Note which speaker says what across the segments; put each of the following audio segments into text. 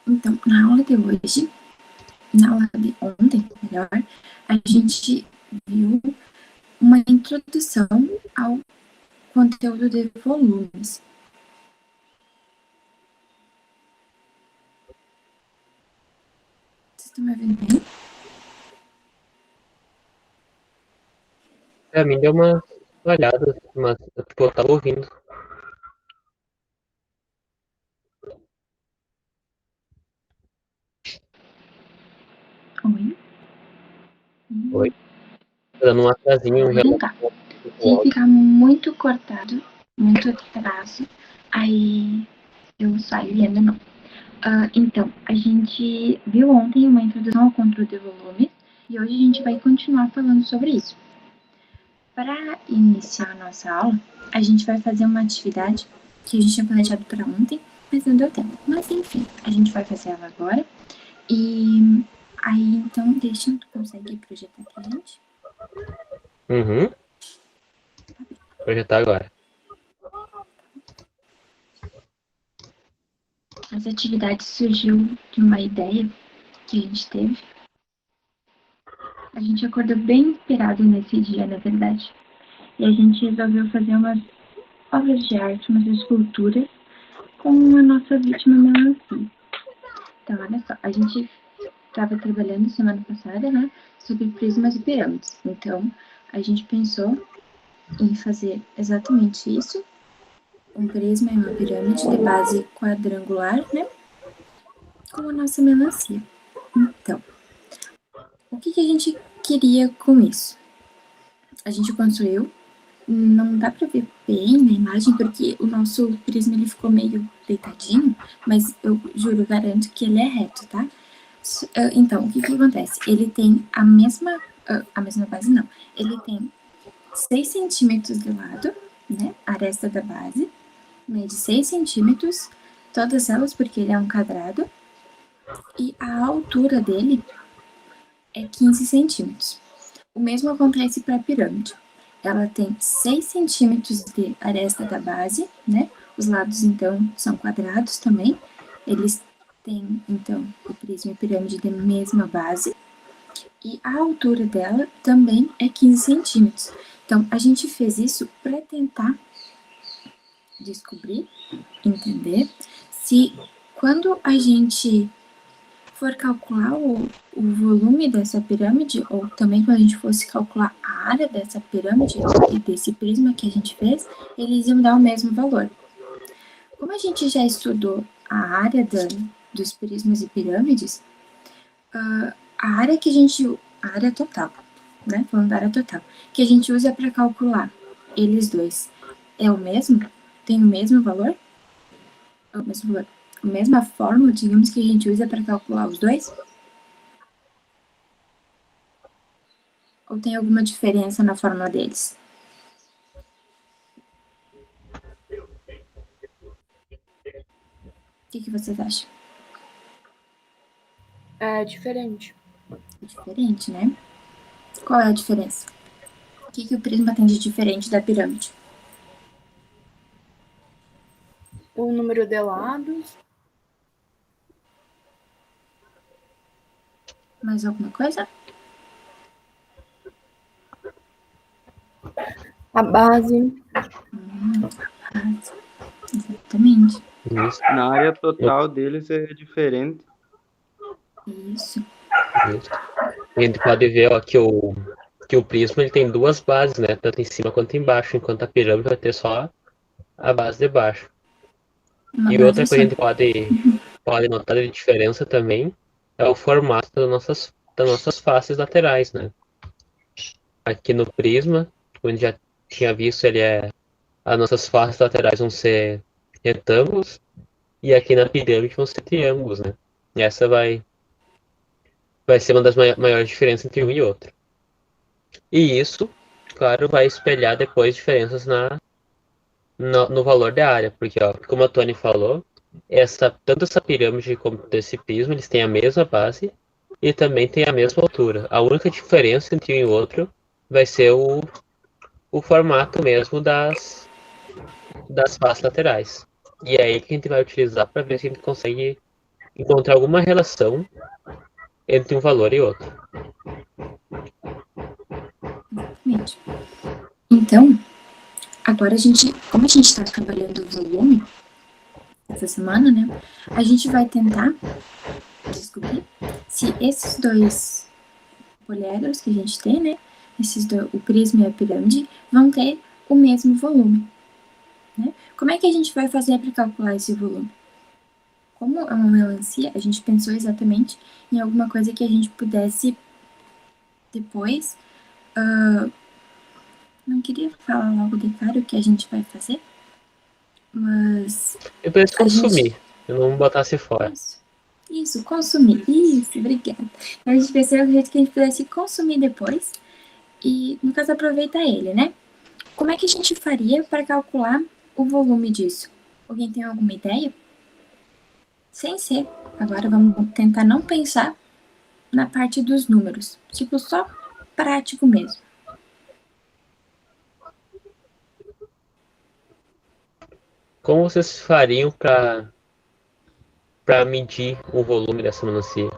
Speaker 1: Então, na aula de hoje, na aula de ontem, melhor, a gente viu uma introdução ao conteúdo de volumes. Vocês estão me ouvindo bem?
Speaker 2: Pra mim deu uma olhada, mas tipo, eu tava ouvindo.
Speaker 1: Oi?
Speaker 2: Oi. Tô dando um atrasinho, um relógio.
Speaker 1: Tá. Se ficar muito cortado, muito atraso, aí eu saio e ainda não. Então, a gente viu ontem uma introdução ao controle de volumes e hoje a gente vai continuar falando sobre isso. Para iniciar a nossa aula, a gente vai fazer uma atividade que a gente tinha planejado para ontem, mas não deu tempo. Mas enfim, a gente vai fazer ela agora. E aí, então, deixa tu consegue projetar pra gente?
Speaker 2: Uhum. Projetar agora.
Speaker 1: Essa atividade surgiu de uma ideia que a gente teve. A gente acordou bem inspirado nesse dia, na verdade. E a gente resolveu fazer umas obras de arte, umas esculturas com a nossa vítima melancia. Então, olha só, a gente estava trabalhando semana passada, né, sobre prismas e pirâmides. Então, a gente pensou em fazer exatamente isso. Um prisma e uma pirâmide de base quadrangular, né, com a nossa melancia. Então, o que a gente queria com isso? A gente construiu, não dá para ver bem na imagem, porque o nosso prisma ele ficou meio deitadinho, mas eu juro, garanto que ele é reto, tá? Então, o que acontece? Ele tem a mesma base não, ele tem 6 centímetros de lado, né, a aresta da base, mede 6 centímetros, todas elas porque ele é um quadrado, e a altura dele é 15 centímetros. O mesmo acontece para a pirâmide. Ela tem 6 centímetros de aresta da base, né? Os lados, então, são quadrados também. Eles têm, então, o prisma e a pirâmide da mesma base. E a altura dela também é 15 centímetros. Então, a gente fez isso para tentar descobrir, entender, se quando a gente for calcular o volume dessa pirâmide, ou também quando a gente fosse calcular a área dessa pirâmide e desse prisma que a gente fez, eles iam dar o mesmo valor. Como a gente já estudou a área dos prismas e pirâmides, a área que a gente, a área total, né, falando da área total, que a gente usa para calcular eles dois, é o mesmo? Tem o mesmo valor? É o mesmo valor? A mesma fórmula, digamos, que a gente usa para calcular os dois? Ou tem alguma diferença na fórmula deles? O que vocês acham?
Speaker 3: É diferente.
Speaker 1: É diferente, né? Qual é a diferença? O que o prisma tem de diferente da pirâmide?
Speaker 3: O número de lados.
Speaker 1: Mais alguma coisa?
Speaker 3: A base.
Speaker 1: A base. Exatamente.
Speaker 2: Isso,
Speaker 4: Na área total deles é diferente.
Speaker 1: Isso.
Speaker 2: isso. A gente pode ver ó, que o prisma ele tem duas bases, né? Tanto em cima quanto embaixo, enquanto a pirâmide vai ter só a base de baixo.
Speaker 1: Uma
Speaker 2: E
Speaker 1: base
Speaker 2: outra
Speaker 1: só.
Speaker 2: coisa que a gente pode notar de diferença também é o formato das nossas faces laterais, né? Aqui no prisma, como a gente já tinha visto, as nossas faces laterais vão ser retângulos, e aqui na pirâmide vão ser triângulos, né? E essa vai ser uma das maiores diferenças entre um e outro. E isso, claro, vai espelhar depois diferenças no valor da área, porque, ó, como a Tony falou, tanto essa pirâmide como esse prisma, eles têm a mesma base e também têm a mesma altura. A única diferença entre um e outro vai ser o formato mesmo das faces laterais. E é aí que a gente vai utilizar para ver se a gente consegue encontrar alguma relação entre um valor e outro.
Speaker 1: Exatamente. Então, agora como a gente está trabalhando o volume essa semana, né? A gente vai tentar descobrir se esses dois poliedros que a gente tem, né? O prisma e a pirâmide, vão ter o mesmo volume. Né? Como é que a gente vai fazer para calcular esse volume? Como é uma melancia, a gente pensou exatamente em alguma coisa que a gente pudesse depois. Não queria falar logo de cara o que a gente vai fazer, mas.
Speaker 2: Eu penso consumir, eu não botasse fora.
Speaker 1: Isso, consumir. Isso, obrigada. A gente pensou em um jeito que a gente pudesse consumir depois e, no caso, aproveitar ele, né? Como é que a gente faria para calcular o volume disso? Alguém tem alguma ideia? Sem ser. Agora vamos tentar não pensar na parte dos números. Tipo, só prático mesmo.
Speaker 2: Como vocês fariam para medir o volume dessa melancia?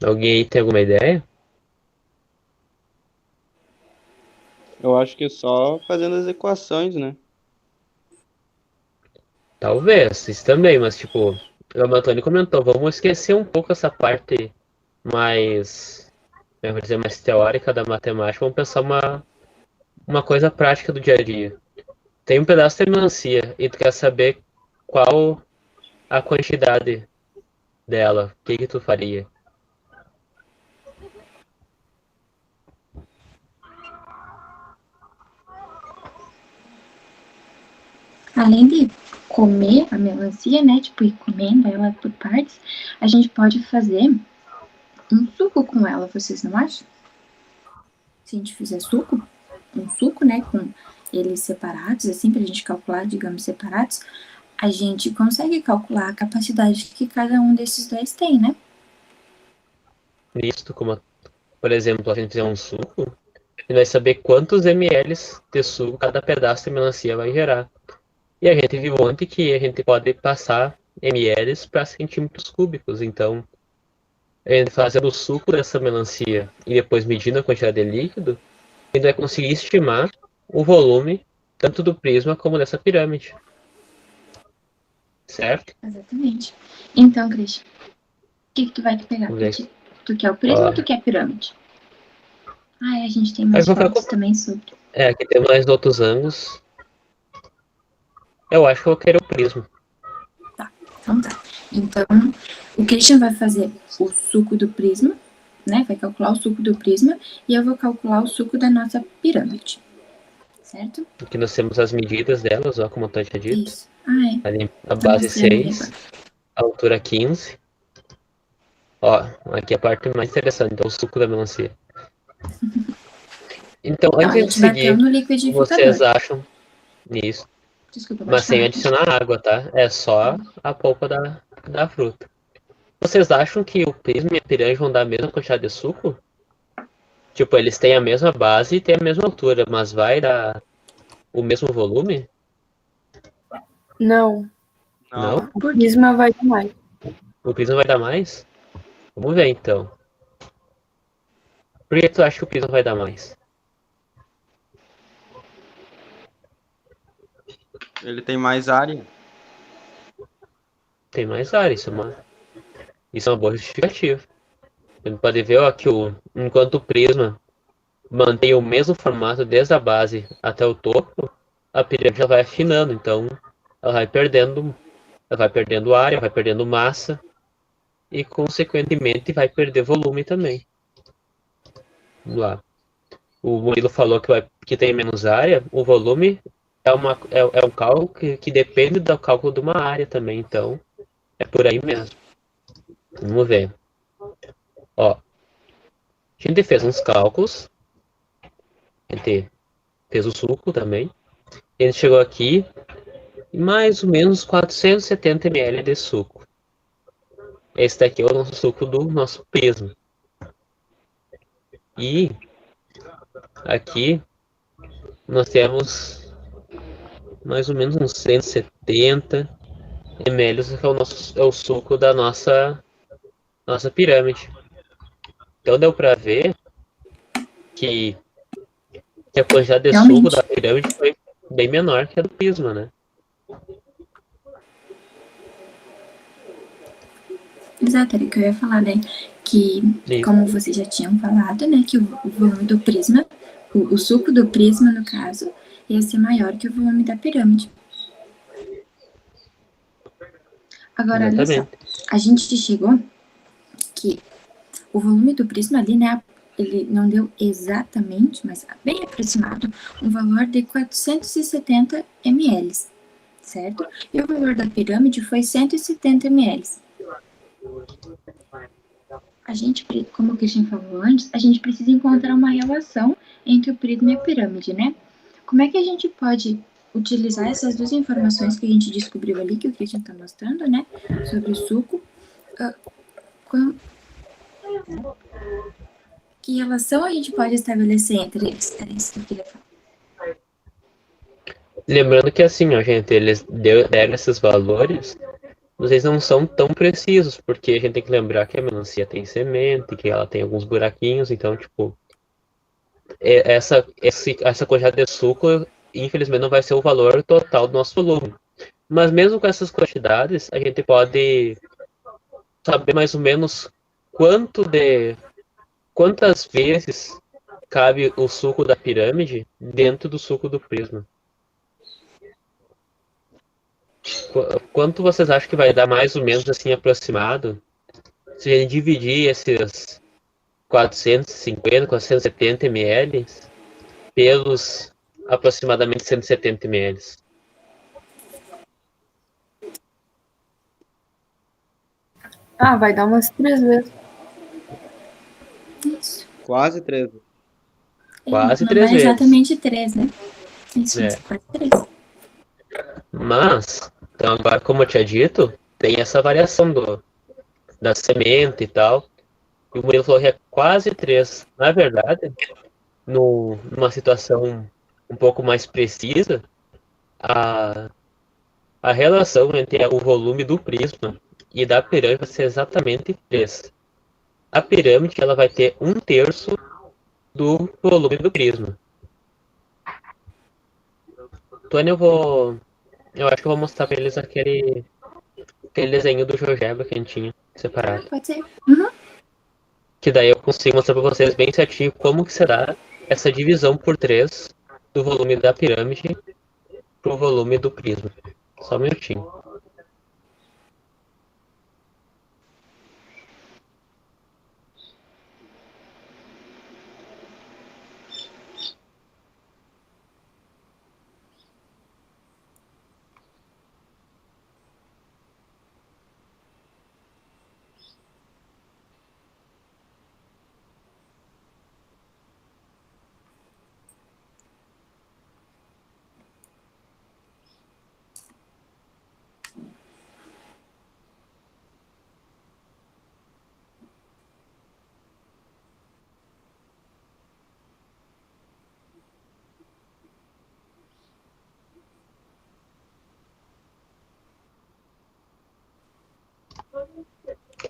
Speaker 2: Alguém aí tem alguma ideia?
Speaker 4: Eu acho que é só fazendo as equações, né?
Speaker 2: Talvez, isso também, mas tipo, o Antônio comentou, vamos esquecer um pouco essa parte mais, eu vou dizer, mais teórica da matemática, vamos pensar uma coisa prática do dia a dia. Tem um pedaço de melancia e tu quer saber qual a quantidade dela, o que tu faria?
Speaker 1: Além de comer a melancia, né? Tipo, ir comendo ela por partes, a gente pode fazer um suco com ela, vocês não acham? Se a gente fizer um suco, né? Com eles separados, assim, pra gente calcular, digamos, separados, a gente consegue calcular a capacidade que cada um desses dois tem, né?
Speaker 2: Nisto, como, por exemplo, a gente fizer um suco, a gente vai saber quantos ml de suco cada pedaço de melancia vai gerar. E a gente viu ontem que a gente pode passar ml para centímetros cúbicos. Então, a gente fazendo o suco dessa melancia e depois medindo a quantidade de líquido, a gente vai conseguir estimar o volume tanto do prisma como dessa pirâmide. Certo?
Speaker 1: Exatamente. Então, Christian, o que tu vai pegar pra ti? Tu quer o prisma ou tu quer a pirâmide? A gente tem mais fotos também sobre.
Speaker 2: Aqui tem mais outros ângulos. Eu acho que eu quero o prisma.
Speaker 1: Tá, então tá. Então, o Christian vai fazer o suco do prisma, né? Vai calcular o suco do prisma e eu vou calcular o suco da nossa pirâmide. Certo?
Speaker 2: Aqui nós temos as medidas delas, ó, como eu tinha dito.
Speaker 1: Isso.
Speaker 2: Ali a base 6, a altura 15. Ó, aqui a parte mais interessante, é o suco da melancia. Então, antes de seguir, vocês acham nisso.
Speaker 1: Desculpa,
Speaker 2: mas sem adicionar água, tá? É só a polpa da fruta. Vocês acham que o prisma e a pirâmide vão dar a mesma quantidade de suco? Tipo, eles têm a mesma base e têm a mesma altura, mas vai dar o mesmo volume?
Speaker 3: Não.
Speaker 2: Não?
Speaker 3: O prisma vai dar mais.
Speaker 2: O prisma vai dar mais? Vamos ver, então. Por que tu acha que o prisma vai dar mais?
Speaker 4: Ele tem mais área.
Speaker 2: Tem mais área, isso é uma boa justificativa. A gente pode ver ó, que enquanto o prisma mantém o mesmo formato desde a base até o topo, a pirâmide já vai afinando, então ela vai perdendo área, vai perdendo massa e consequentemente vai perder volume também. Vamos lá. O Murilo falou que tem menos área, o volume é um cálculo que depende do cálculo de uma área também, então é por aí mesmo. Vamos ver. Ó, a gente fez uns cálculos, a gente fez o suco também, e a gente chegou aqui em mais ou menos 470 ml de suco. Esse daqui é o nosso suco do nosso prisma. E Aqui nós temos mais ou menos uns 170 ml, que é o suco da nossa pirâmide. Então deu para ver que, que a quantidade de suco da
Speaker 1: Realmente.
Speaker 2: pirâmide foi bem menor que a do prisma, né?
Speaker 1: Exato, era o que eu ia falar, né? Que,
Speaker 2: E,
Speaker 1: como vocês já tinham falado, né? Que o volume do prisma, o suco do prisma, no caso, ia ser maior que o volume da pirâmide. Agora, olha só.
Speaker 2: exatamente.
Speaker 1: A gente chegou que o volume do prisma ali, né? Ele não deu exatamente, mas bem aproximado, um valor de 470 ml, certo? E o valor da pirâmide foi 170 ml. A gente, como o Christian falou antes, a gente precisa encontrar uma relação entre o prisma e a pirâmide, né? Como é que a gente pode utilizar essas duas informações que a gente descobriu ali, que o Christian está mostrando, né? Sobre o suco. Com... Que relação a gente pode estabelecer entre eles? Era isso que eu queria falar.
Speaker 2: Lembrando que assim, ó, gente, eles deram esses valores, vocês não são tão precisos, porque a gente tem que lembrar que a melancia tem semente, que ela tem alguns buraquinhos, então, tipo, essa quantidade de suco, infelizmente, não vai ser o valor total do nosso volume. Mas mesmo com essas quantidades, a gente pode saber mais ou menos quantas vezes cabe o suco da pirâmide dentro do suco do prisma. Quanto vocês acham que vai dar mais ou menos assim aproximado se a gente dividir esses 450, 470 ml pelos aproximadamente 170 ml?
Speaker 3: Ah, vai dar umas 3 vezes.
Speaker 1: Isso.
Speaker 4: Quase 13.
Speaker 2: Quase
Speaker 1: Não
Speaker 2: 3
Speaker 1: é
Speaker 2: vezes.
Speaker 1: exatamente 3, né? Isso,
Speaker 2: É.
Speaker 1: quase 3.
Speaker 2: Mas, então agora, como eu tinha dito, tem essa variação da semente e tal. E o Murilo falou que é quase 3. Na verdade, numa situação um pouco mais precisa, a, a relação entre o volume do prisma e da pirâmide vai ser exatamente 3. A pirâmide ela vai ter 1/3 do volume do prisma. Tony, eu acho que eu vou mostrar pra eles aquele desenho do GeoGebra que a gente tinha separado.
Speaker 1: Pode ser. Uhum.
Speaker 2: Que daí eu consigo mostrar pra vocês bem certinho como que será essa divisão por 3 do volume da pirâmide pro volume do prisma. Só um minutinho.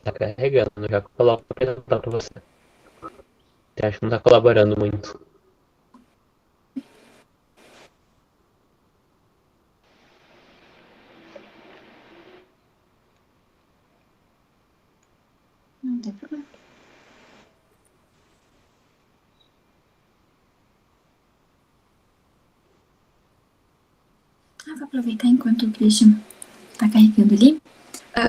Speaker 2: Tá carregando, já coloco pra apresentar pra você. Eu acho que não tá colaborando muito.
Speaker 1: Não tem problema. Vou aproveitar enquanto o Christian tá carregando ali.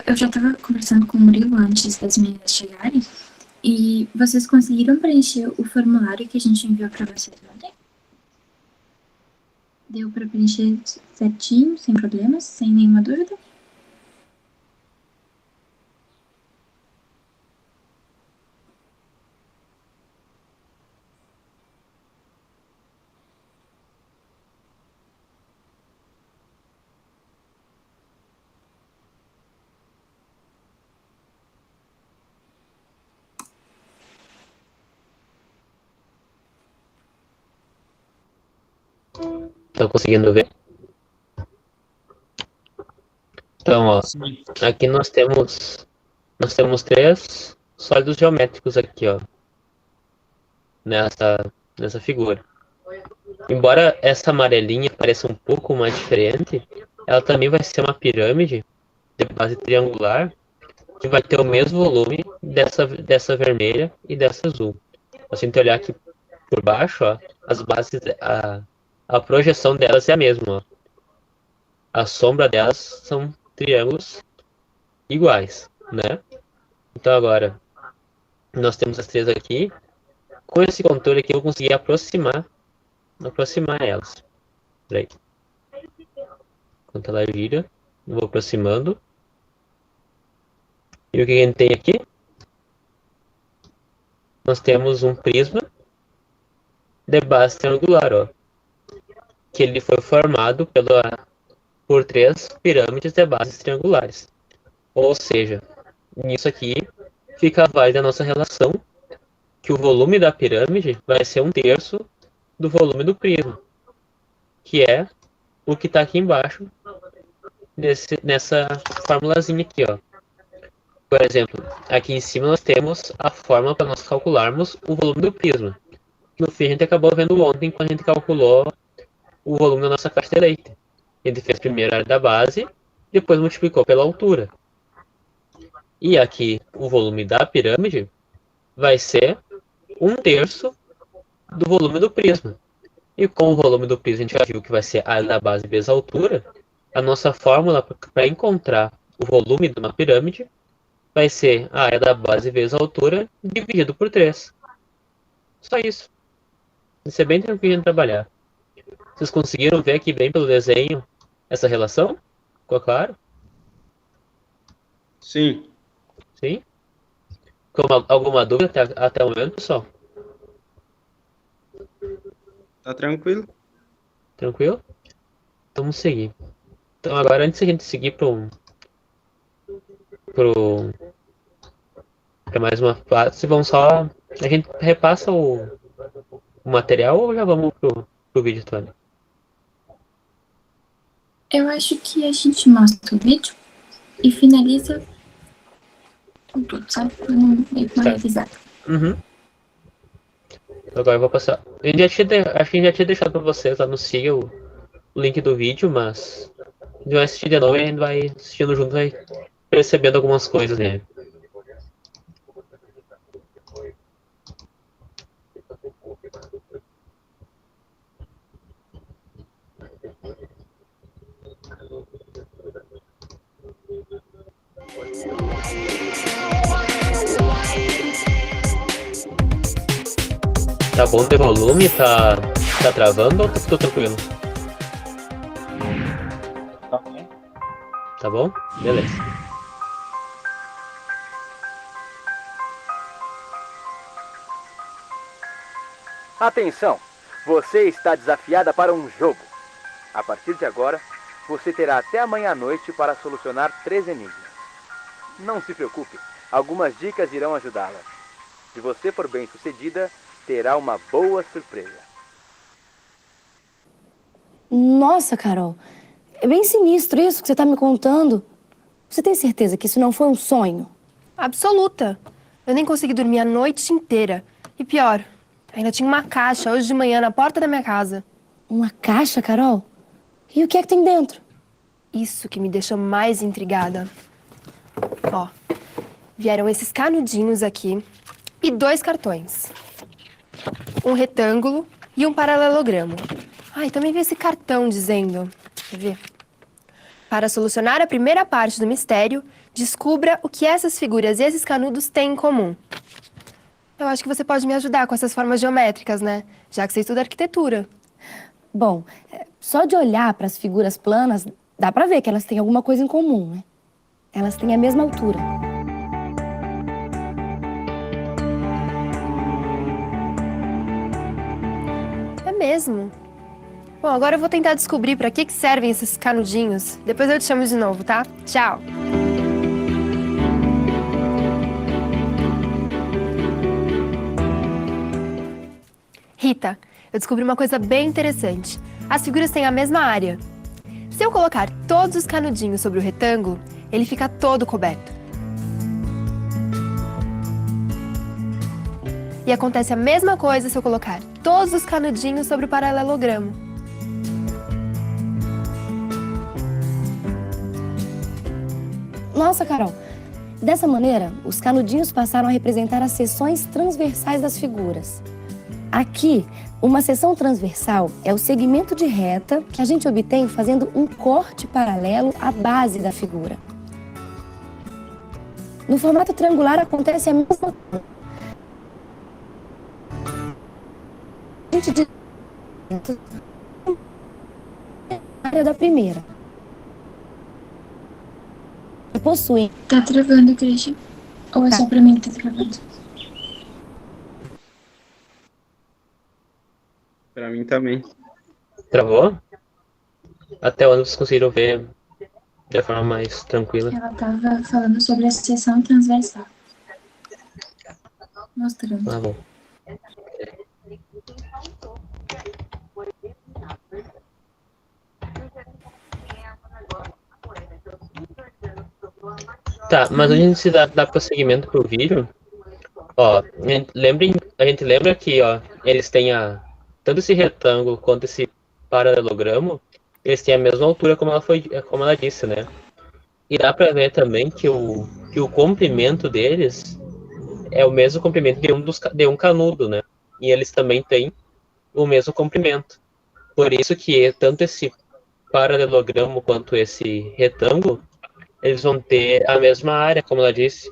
Speaker 1: Eu já tava conversando com o Murilo antes das meninas chegarem. E vocês conseguiram preencher o formulário que a gente enviou pra vocês ontem? Deu pra preencher certinho, sem problemas, sem nenhuma dúvida?
Speaker 2: Estão conseguindo ver? Então, ó,
Speaker 4: Sim.
Speaker 2: aqui nós temos 3 sólidos geométricos aqui, ó, nessa figura. Embora essa amarelinha pareça um pouco mais diferente, ela também vai ser uma pirâmide de base triangular que vai ter o mesmo volume dessa vermelha e dessa azul. Se a gente olhar aqui por baixo, ó, as bases, a projeção delas é a mesma, ó. A sombra delas são triângulos iguais, né? Então agora nós temos as 3 aqui. Com esse controle aqui eu consegui aproximar elas. Peraí. Enquanto ela gira, eu vou aproximando. E o que a gente tem aqui? Nós temos um prisma de base triangular, ó, que ele foi formado por 3 pirâmides de bases triangulares. Ou seja, nisso aqui fica válida a nossa relação que o volume da pirâmide vai ser 1/3 do volume do prisma, que é o que está aqui embaixo nessa formulazinha aqui, ó. Por exemplo, aqui em cima nós temos a fórmula para nós calcularmos o volume do prisma. No fim a gente acabou vendo ontem quando a gente calculou o volume da nossa caixa de leite. A gente fez primeiro a área da base, depois multiplicou pela altura. E aqui o volume da pirâmide vai ser 1/3 do volume do prisma. E com o volume do prisma a gente já viu que vai ser a área da base vezes a altura. A nossa fórmula para encontrar o volume de uma pirâmide vai ser a área da base vezes a altura dividido por 3. Só isso. Isso é bem tranquilo de trabalhar. Vocês conseguiram ver aqui bem pelo desenho essa relação? Ficou claro?
Speaker 4: Sim.
Speaker 2: Sim? Alguma dúvida até o momento, pessoal?
Speaker 4: Tá tranquilo?
Speaker 2: Tranquilo? Então vamos seguir. Então agora, antes de a gente seguir para mais uma fase, vamos só... A gente repassa o material ou já vamos pro vídeo, Tony?
Speaker 1: Eu acho que a gente mostra o vídeo e finaliza com tudo, sabe? Pra não meio que uma
Speaker 2: Certo.
Speaker 1: revisada.
Speaker 2: Uhum. Agora eu vou passar. Acho que a gente já tinha deixado para vocês lá no siga o link do vídeo, mas a gente vai assistir de novo e a gente vai assistindo junto, vai percebendo algumas coisas nele. Tá bom de volume? Tá travando ou tá tudo tranquilo?
Speaker 4: Tá bom.
Speaker 2: Tá bom? Beleza.
Speaker 5: Atenção! Você está desafiada para um jogo. A partir de agora, você terá até amanhã à noite para solucionar 3 enigmas. Não se preocupe, algumas dicas irão ajudá-la. Se você for bem sucedida, terá uma boa surpresa.
Speaker 6: Nossa, Carol, é bem sinistro isso que você tá me contando. Você tem certeza que isso não foi um sonho?
Speaker 7: Absoluta. Eu nem consegui dormir a noite inteira. E pior, ainda tinha uma caixa hoje de manhã na porta da minha casa.
Speaker 6: Uma caixa, Carol? E o que é que tem dentro?
Speaker 7: Isso que me deixou mais intrigada. Ó, vieram esses canudinhos aqui e 2 cartões. Um retângulo e um paralelogramo. Ah, e também vi esse cartão dizendo... Quer ver? Para solucionar a primeira parte do mistério, descubra o que essas figuras e esses canudos têm em comum. Eu acho que você pode me ajudar com essas formas geométricas, né? Já que você estuda arquitetura.
Speaker 6: Bom, só de olhar para as figuras planas, dá pra ver que elas têm alguma coisa em comum, né? Elas têm a mesma altura.
Speaker 7: É mesmo? Bom, agora eu vou tentar descobrir para que servem esses canudinhos. Depois eu te chamo de novo, tá? Tchau! Rita, eu descobri uma coisa bem interessante. as figuras têm a mesma área. Se eu colocar todos os canudinhos sobre o retângulo, ele fica todo coberto. E acontece a mesma coisa se eu colocar todos os canudinhos sobre o paralelogramo.
Speaker 6: Nossa, Carol, dessa maneira, os canudinhos passaram a representar as seções transversais das figuras. Aqui, uma seção transversal é o segmento de reta que a gente obtém fazendo um corte paralelo à base da figura. No formato triangular acontece a mesma coisa. A gente diz a área da primeira. E possui.
Speaker 1: Tá travando, Christian? Ou é só pra mim que tá travando?
Speaker 4: Pra mim também.
Speaker 2: Travou? Até onde vocês conseguiram ver de forma mais tranquila?
Speaker 1: Ela tava falando sobre a seção transversal. Mostrando.
Speaker 2: Ah, bom. Tá, mas a gente se dá prosseguimento pro vídeo. Ó, a gente lembra que, ó, eles têm tanto esse retângulo quanto esse paralelogramo, eles têm a mesma altura como ela disse, né? E dá pra ver também que o comprimento deles é o mesmo comprimento de um canudo, né? E eles também têm o mesmo comprimento. Por isso que tanto esse paralelogramo quanto esse retângulo, eles vão ter a mesma área, como ela disse.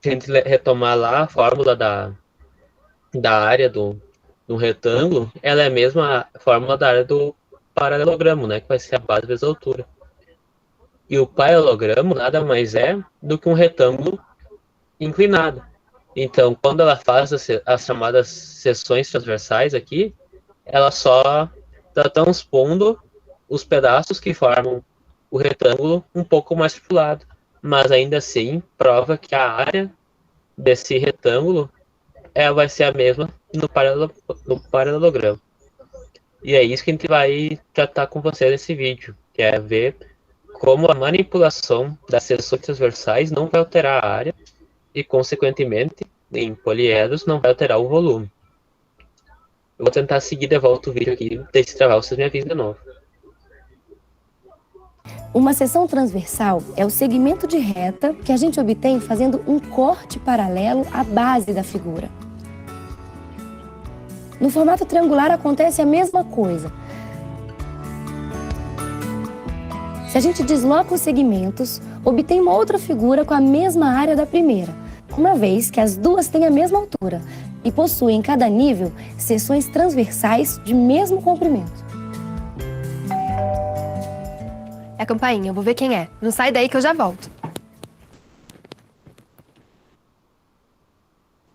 Speaker 2: Se a gente retomar lá a fórmula da área do retângulo, ela é a mesma fórmula da área do paralelogramo, né? Que vai ser a base vezes a altura. E o paralelogramo nada mais é do que um retângulo inclinado. Então, quando ela faz as chamadas seções transversais aqui, ela só está transpondo os pedaços que formam o retângulo um pouco mais para o lado. Mas ainda assim, prova que a área desse retângulo vai ser a mesma no paralelogramo. E é isso que a gente vai tratar com vocês nesse vídeo, que é ver como a manipulação das seções transversais não vai alterar a área e, consequentemente, em poliedros, não vai alterar o volume. Eu vou tentar seguir de volta o vídeo aqui, deixe travar, vocês me avisem de novo.
Speaker 6: Uma seção transversal é o segmento de reta que a gente obtém fazendo um corte paralelo à base da figura. No formato triangular acontece a mesma coisa. Se a gente desloca os segmentos, obtém uma outra figura com a mesma área da primeira, uma vez que as duas têm a mesma altura e possuem em cada nível seções transversais de mesmo comprimento.
Speaker 7: É a campainha, eu vou ver quem é. Não sai daí que eu já volto.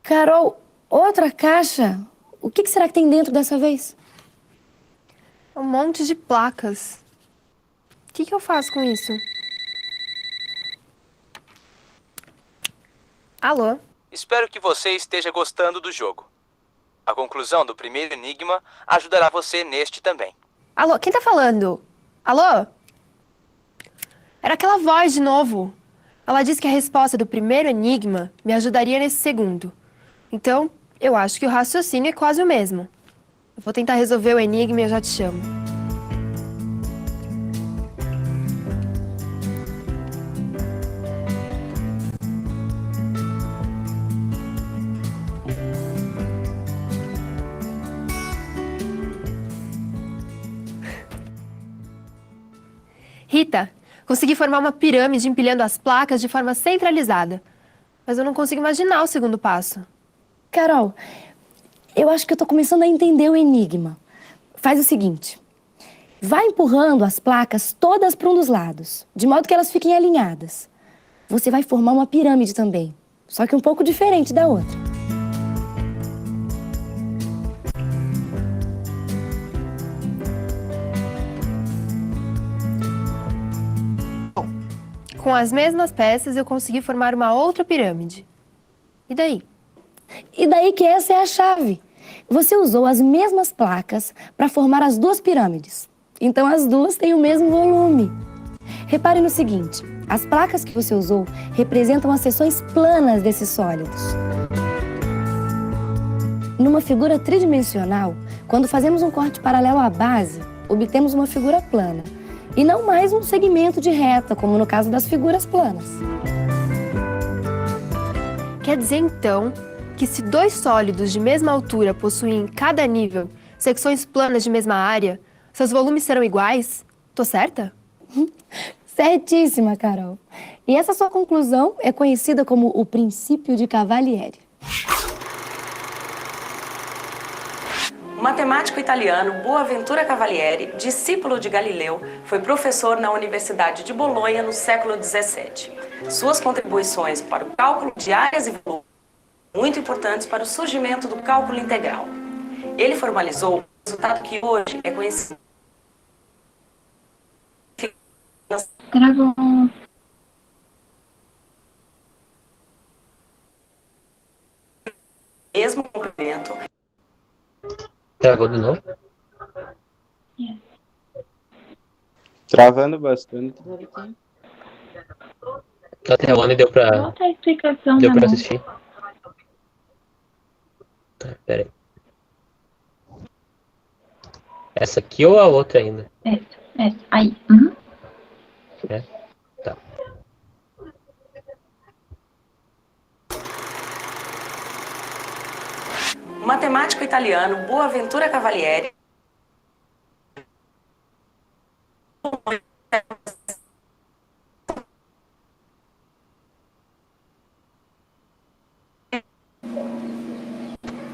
Speaker 6: Carol, outra caixa? O que será que tem dentro dessa vez?
Speaker 7: Um monte de placas. O que eu faço com isso? Alô?
Speaker 5: Espero que você esteja gostando do jogo. A conclusão do primeiro enigma ajudará você neste também.
Speaker 7: Alô, quem tá falando? Alô? Era aquela voz de novo. Ela disse que a resposta do primeiro enigma me ajudaria nesse segundo. Então, eu acho que o raciocínio é quase o mesmo. Eu vou tentar resolver o enigma e eu já te chamo. Rita, consegui formar uma pirâmide empilhando as placas de forma centralizada. Mas eu não consigo imaginar o segundo passo.
Speaker 6: Carol, eu acho que eu tô começando a entender o enigma. Faz o seguinte, vai empurrando as placas todas para um dos lados, de modo que elas fiquem alinhadas. Você vai formar uma pirâmide também, só que um pouco diferente da outra.
Speaker 7: Com as mesmas peças, eu consegui formar uma outra pirâmide. E daí?
Speaker 6: E daí que essa é a chave. Você usou as mesmas placas para formar as duas pirâmides. Então as duas têm o mesmo volume. Repare no seguinte, as placas que você usou representam as seções planas desses sólidos. Numa figura tridimensional, quando fazemos um corte paralelo à base, obtemos uma figura plana, e não mais um segmento de reta, como no caso das figuras planas.
Speaker 7: Quer dizer, então, que se dois sólidos de mesma altura possuem em cada nível secções planas de mesma área, seus volumes serão iguais? Tô certa?
Speaker 6: Certíssima, Carol. E essa sua conclusão é conhecida como o princípio de Cavalieri.
Speaker 8: O matemático italiano Boaventura Cavalieri, discípulo de Galileu, foi professor na Universidade de Bolonha no século XVII. Suas contribuições para o cálculo de áreas e volumes são muito importantes para o surgimento do cálculo integral. Ele formalizou o resultado que hoje é conhecido.
Speaker 1: Travou.
Speaker 8: Mesmo comprimento.
Speaker 2: Travou de novo?
Speaker 4: Travando bastante.
Speaker 2: Tá travando e deu pra
Speaker 1: Volta a explicação da mão.
Speaker 2: assistir. Tá, pera aí. Essa aqui ou a outra ainda?
Speaker 1: Essa. Aí. Uhum.
Speaker 2: É? Tá.
Speaker 8: O matemático italiano Boaventura Cavalieri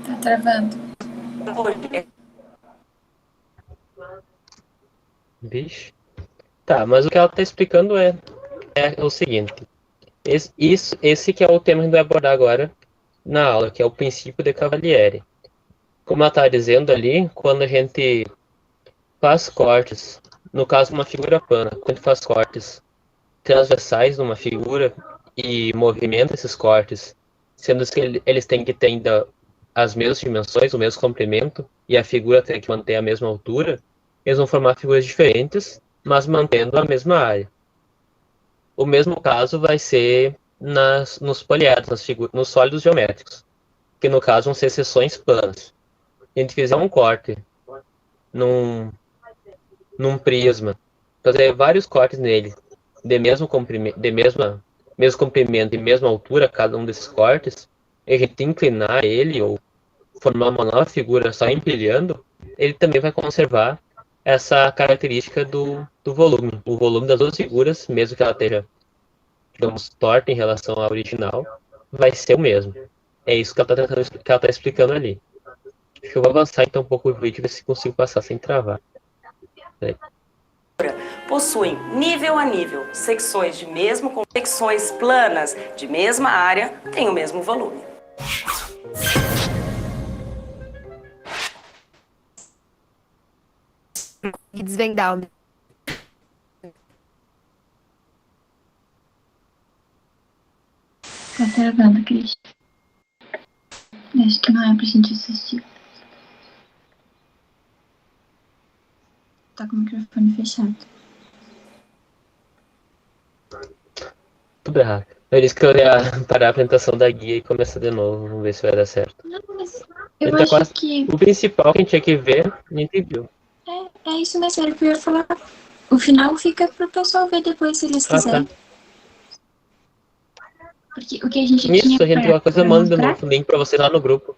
Speaker 3: Tá travando.
Speaker 2: Vixe. Tá, mas o que ela tá explicando é o seguinte. Esse que é o tema que a gente vai abordar agora na aula, que é o princípio de Cavalieri. Como ela está dizendo ali, quando a gente faz cortes, no caso uma figura plana, quando a gente faz cortes transversais numa figura e movimenta esses cortes, sendo que eles têm que ter ainda as mesmas dimensões, o mesmo comprimento, e a figura tem que manter a mesma altura, eles vão formar figuras diferentes, mas mantendo a mesma área. O mesmo caso vai ser nos poliedros, nos sólidos geométricos, que no caso vão ser seções planas. Se a gente fizer um corte num prisma, fazer vários cortes nele, de mesmo comprimento e mesma altura, cada um desses cortes, e a gente inclinar ele ou formar uma nova figura só empilhando, ele também vai conservar essa característica do volume. O volume das duas figuras, mesmo que ela esteja, digamos, torta em relação à original, vai ser o mesmo. É isso que ela tá explicando ali. Acho que eu vou avançar então um pouco o vídeo, ver se consigo passar sem travar.
Speaker 8: possuem nível a nível secções com secções planas de mesma área têm o mesmo volume.
Speaker 7: E desvendar o
Speaker 1: Tá travando, Cris. Acho que não é pra gente assistir. Tá com o microfone fechado.
Speaker 2: Tudo errado. Eu disse que eu ia parar a apresentação da guia e começar de novo. Vamos ver se vai dar certo.
Speaker 1: Não, mas eu
Speaker 2: Ele tá
Speaker 1: acho
Speaker 2: quase-
Speaker 1: que
Speaker 2: O principal que a gente tinha que ver, a gente viu.
Speaker 1: é isso mesmo, era o que eu ia falar. O final fica pro pessoal ver depois, se eles
Speaker 2: Ah, tá.
Speaker 1: quiserem. Porque o que a gente tinha
Speaker 2: Nisso, a gente
Speaker 1: pra-
Speaker 2: uma coisa
Speaker 1: pra
Speaker 2: manda de
Speaker 1: mostrar,
Speaker 2: novo o link pra você lá no grupo.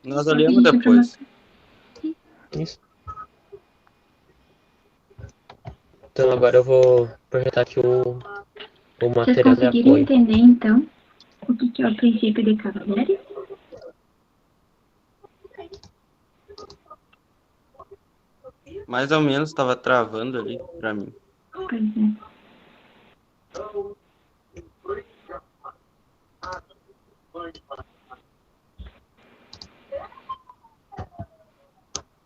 Speaker 4: Nós
Speaker 1: o que a
Speaker 4: olhamos
Speaker 1: gente tinha pra
Speaker 4: depois.
Speaker 1: mostrar.
Speaker 2: Isso. Então agora eu vou projetar aqui o
Speaker 1: Vocês
Speaker 2: material de
Speaker 1: conseguiram
Speaker 2: apoio.
Speaker 1: entender, então, o que é o princípio de Cavalieri?
Speaker 4: Mais ou menos estava travando ali pra mim.
Speaker 1: Pois é.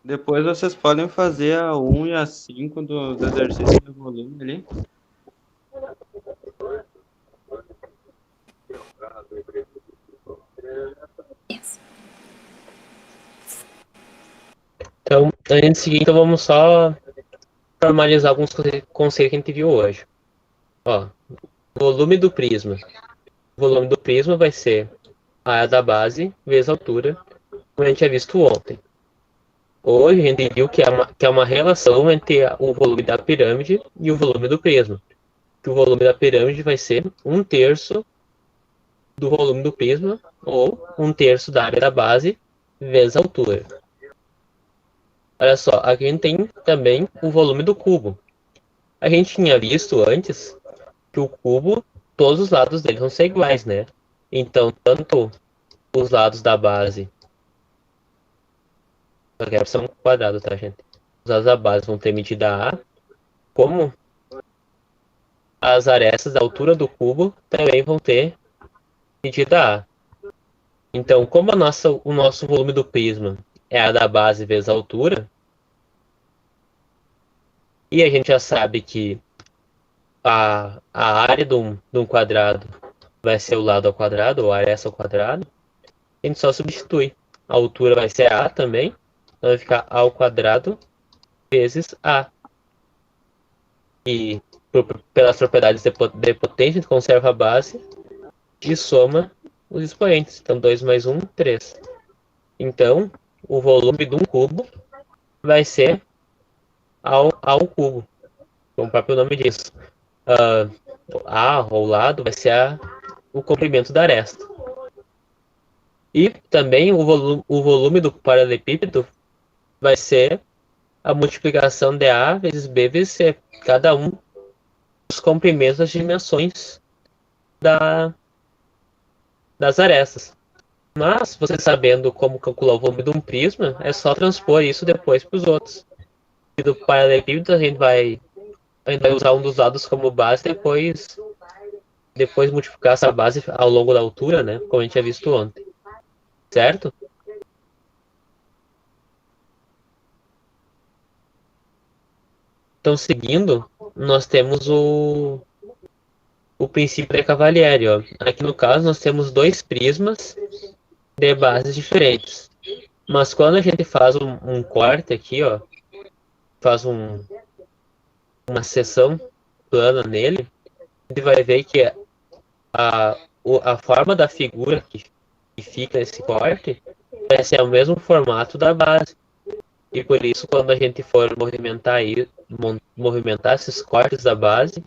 Speaker 4: Depois vocês podem fazer a 1 e a 5 dos exercícios do volume ali.
Speaker 2: Então, antes de seguir, então vamos só formalizar alguns conceitos que a gente viu hoje. Ó, volume do prisma. O volume do prisma vai ser a área da base vezes a altura, como a gente tinha visto ontem. Hoje a gente viu que é uma relação entre o volume da pirâmide e o volume do prisma. Que o volume da pirâmide vai ser 1/3 do volume do prisma, ou 1/3 da área da base vezes a altura. Olha só, aqui a gente tem também o volume do cubo. A gente tinha visto antes que o cubo, todos os lados dele vão ser iguais, né? Então, tanto os lados da base, eu quero ser um quadrado, tá, gente? Os lados da base vão ter medida A, como as arestas da altura do cubo também vão ter medida A. Então, como o nosso volume do prisma é a da base vezes a altura, e a gente já sabe que a área de um quadrado vai ser o lado ao quadrado, ou a aresta ao quadrado, a gente só substitui. A altura vai ser A também, então vai ficar A ao quadrado vezes A. E pelas propriedades de potência, a gente conserva a base e soma os expoentes. Então, 2 mais 1, 3. Então, o volume de um cubo vai ser ao cubo, como o próprio nome diz. A ao lado vai ser o comprimento da aresta. E também o volume do paralelepípedo vai ser a multiplicação de A vezes B vezes C. Cada um dos comprimentos das dimensões das arestas. Mas, você sabendo como calcular o volume de um prisma, é só transpor isso depois para os outros. E do paralelepípedo a gente vai usar um dos lados como base, depois multiplicar essa base ao longo da altura, né? Como a gente tinha visto ontem. Certo? Então, seguindo, nós temos o princípio de Cavalieri. Ó. Aqui no caso, nós temos dois prismas de bases diferentes. Mas quando a gente faz um corte aqui, ó, faz uma seção plana nele, a gente vai ver que a forma da figura que fica nesse corte vai ser o mesmo formato da base. E por isso, quando a gente for movimentar esses cortes da base,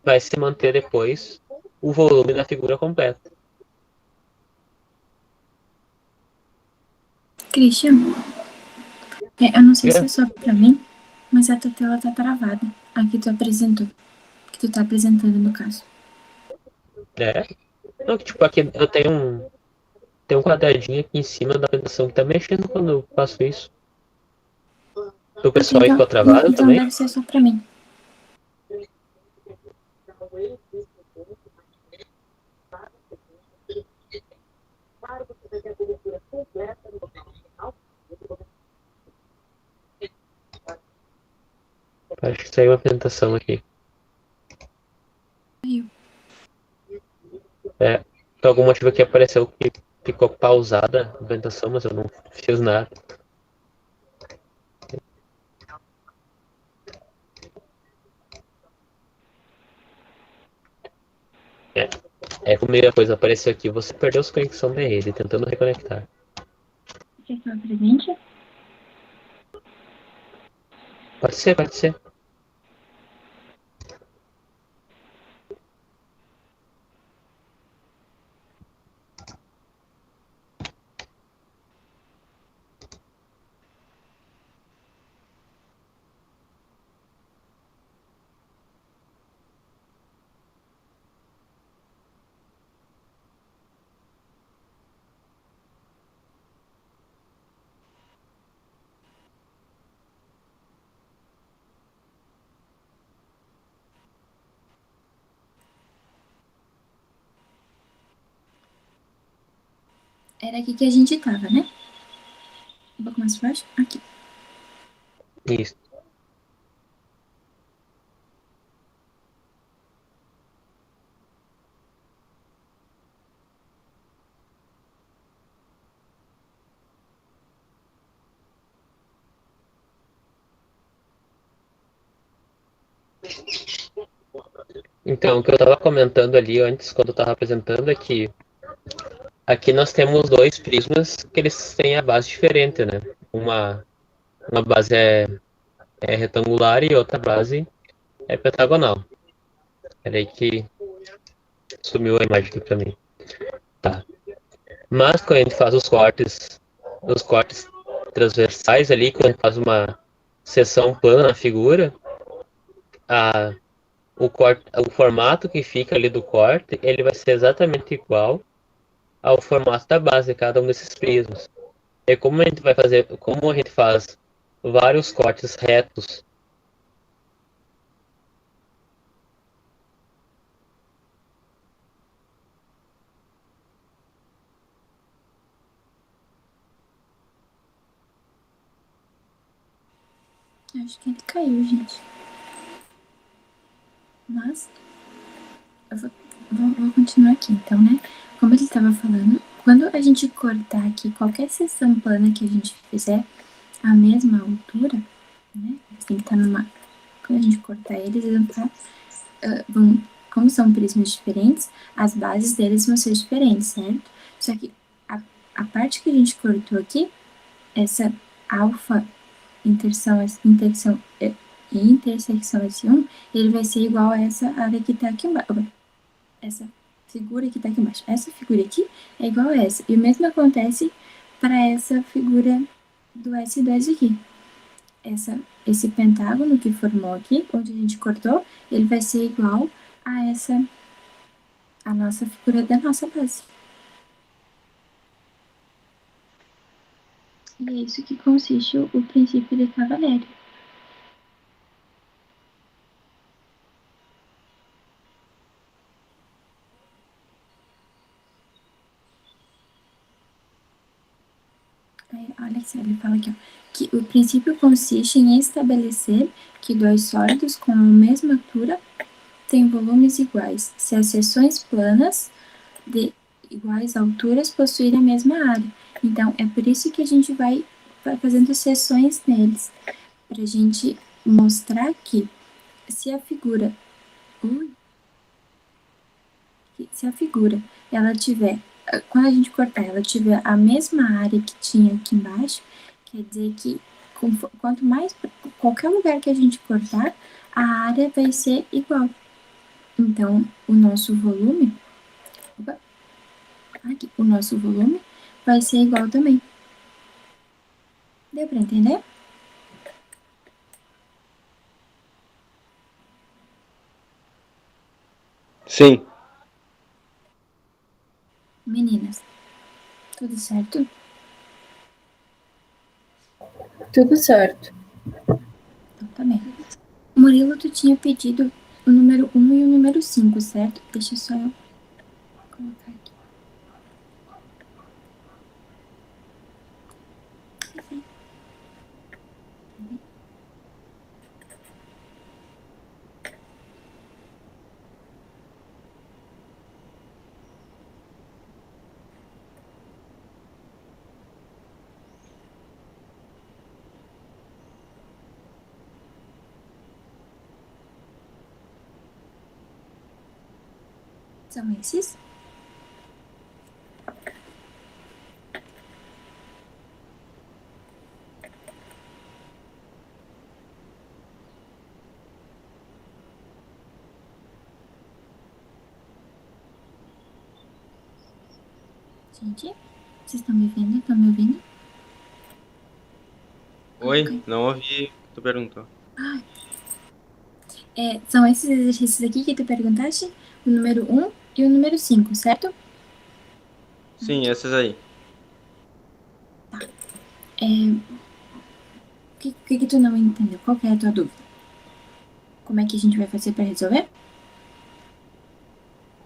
Speaker 2: vai se manter depois o volume da figura completa.
Speaker 1: Christian, eu não sei se é só pra mim, mas a tua tela tá travada. A que tu apresentou. Que tu tá apresentando, no caso.
Speaker 2: É? Não, que tipo, aqui eu tenho um quadradinho aqui em cima da apresentação que tá mexendo quando eu faço isso. O pessoal aí ficou travado
Speaker 1: então
Speaker 2: também?
Speaker 1: Deve ser só pra mim.
Speaker 2: Acho que saiu a apresentação aqui. Por algum motivo aqui apareceu que ficou pausada a apresentação, mas eu não fiz nada. A primeira coisa apareceu aqui, você perdeu sua conexão da rede, tentando reconectar.
Speaker 1: Quer que eu apresente?
Speaker 2: Pode ser, pode ser.
Speaker 1: Era aqui que a gente tava, né? Um pouco mais forte? Aqui.
Speaker 2: Isso. Então, o que eu estava comentando ali antes, quando eu estava apresentando, é que aqui nós temos dois prismas que eles têm a base diferente, né? Uma base é retangular e outra base é pentagonal. Peraí que sumiu a imagem aqui pra mim. Tá. Mas quando a gente faz os cortes transversais ali, quando a gente faz uma seção plana na figura, a, o formato que fica ali do corte, ele vai ser exatamente igual ao formato da base de cada um desses prismas. E como a gente faz vários cortes retos.
Speaker 1: Acho que ele caiu, gente. Mas eu vou continuar aqui, então, né? Como ele estava falando, quando a gente cortar aqui qualquer seção plana que a gente fizer a mesma altura, né? Tem que estar numa. Quando a gente cortar eles vão estar. Como são prismas diferentes, as bases deles vão ser diferentes, certo? Só que a parte que a gente cortou aqui, essa alfa intersecção S1, ele vai ser igual a essa área que tá aqui embaixo. Essa figura que tá aqui embaixo. Essa figura aqui é igual a essa. E o mesmo acontece para essa figura do S2 aqui. Esse pentágono que formou aqui, onde a gente cortou, ele vai ser igual a nossa figura da nossa base. E é isso que consiste o princípio de Cavalieri. Olha só, ele fala aqui, ó, que o princípio consiste em estabelecer que dois sólidos com a mesma altura têm volumes iguais, se as seções planas de iguais alturas possuírem a mesma área. Então, é por isso que a gente vai fazendo seções neles, para a gente mostrar que se a figura, ela tiver, quando a gente cortar, ela tiver a mesma área que tinha aqui embaixo, quer dizer que quanto mais, qualquer lugar que a gente cortar, a área vai ser igual. Então, o nosso volume vai ser igual também. Deu para entender?
Speaker 4: Sim.
Speaker 1: Meninas, tudo certo?
Speaker 3: Tudo certo.
Speaker 1: Então tá bem. Murilo, tu tinha pedido o número 1 e o número 5, certo? Deixa só eu colocar aqui. São esses? Gente, vocês estão me vendo? Estão me ouvindo?
Speaker 4: Oi,
Speaker 1: Ok.
Speaker 4: não ouvi o que tu perguntou.
Speaker 1: São esses exercícios aqui que tu perguntaste? O número 1 e o número 5, certo?
Speaker 4: Sim, esses aí.
Speaker 1: O que tu não entendeu? Qual que é a tua dúvida? Como é que a gente vai fazer para resolver?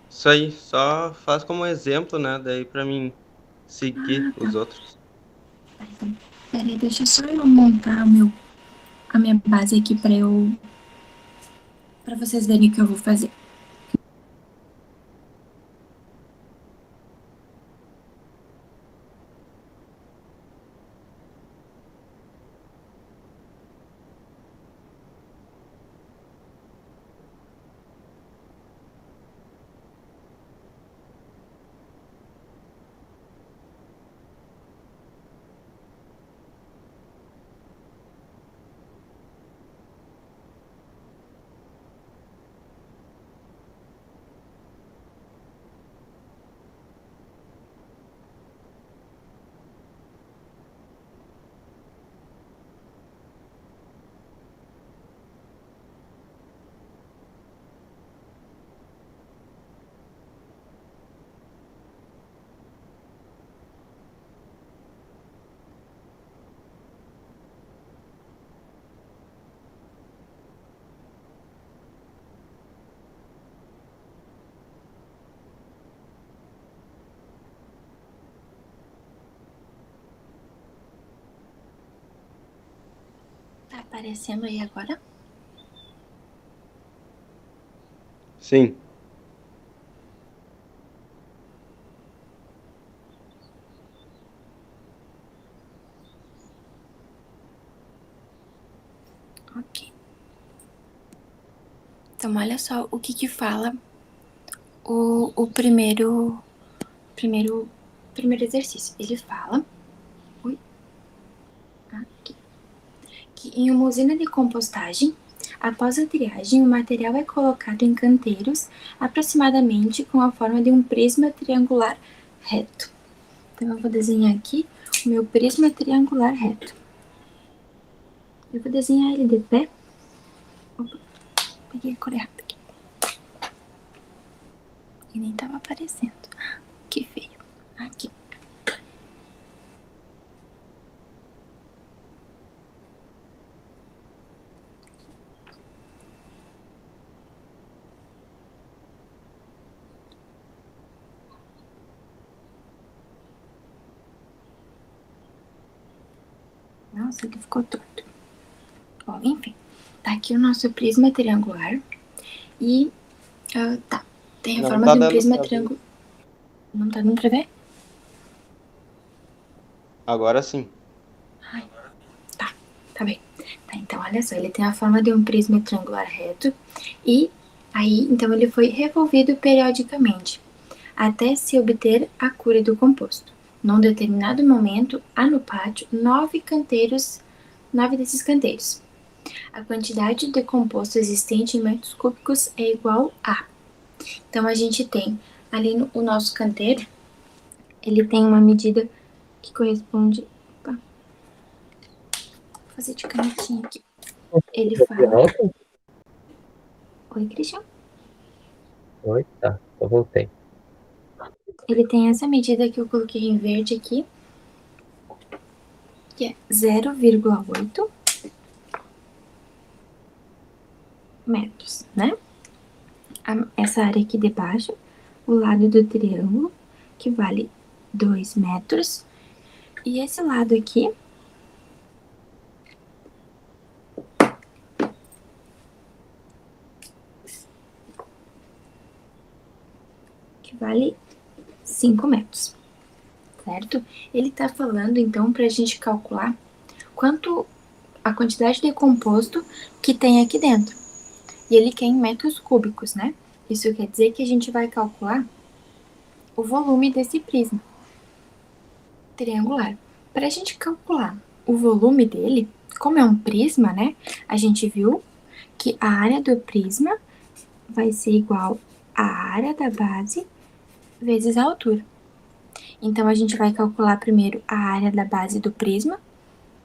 Speaker 4: Isso aí, só faz como exemplo, né? Daí pra mim seguir os outros.
Speaker 1: Tá, então, peraí, deixa só eu montar a minha base aqui para vocês verem o que eu vou fazer. Tá aparecendo aí agora?
Speaker 4: Sim.
Speaker 1: Ok. Então, olha só o que fala o primeiro exercício. Ele fala ui, aqui, que em uma usina de compostagem, após a triagem, o material é colocado em canteiros aproximadamente com a forma de um prisma triangular reto. Então, eu vou desenhar aqui o meu prisma triangular reto. Eu vou desenhar ele de pé. Opa, peguei a cor errada aqui. E nem tava aparecendo. Que feio. Aqui. Nossa, ele ficou torto. Bom, enfim. Tá aqui o nosso prisma triangular. E, tá. Tem a
Speaker 4: Não
Speaker 1: forma
Speaker 4: tá
Speaker 1: de um
Speaker 4: dando
Speaker 1: prisma
Speaker 4: pra ver.
Speaker 1: triangular. Não tá dando pra ver?
Speaker 4: Agora sim.
Speaker 1: Tá bem. Tá, então, olha só. Ele tem a forma de um prisma triangular reto. E aí, então, ele foi revolvido periodicamente, até se obter a cura do composto. Num determinado momento, há no pátio 9 desses canteiros. A quantidade de composto existente em metros cúbicos é igual a. Então, a gente tem ali o nosso canteiro, ele tem uma medida que corresponde. Opa, vou fazer de canetinha aqui. Ele fala. Oi, Cristian.
Speaker 2: Oi, tá. Eu voltei.
Speaker 1: Ele tem essa medida que eu coloquei em verde aqui, que é 0,8 metros, né? Essa área aqui de baixo, o lado do triângulo, que vale 2 metros. E esse lado aqui, que vale 5 metros, certo? Ele tá falando, então, pra gente calcular quanto a quantidade de composto que tem aqui dentro. E ele quer em metros cúbicos, né? Isso quer dizer que a gente vai calcular o volume desse prisma triangular. Para a gente calcular o volume dele, como é um prisma, né? A gente viu que a área do prisma vai ser igual à área da base vezes a altura. Então, a gente vai calcular primeiro a área da base do prisma,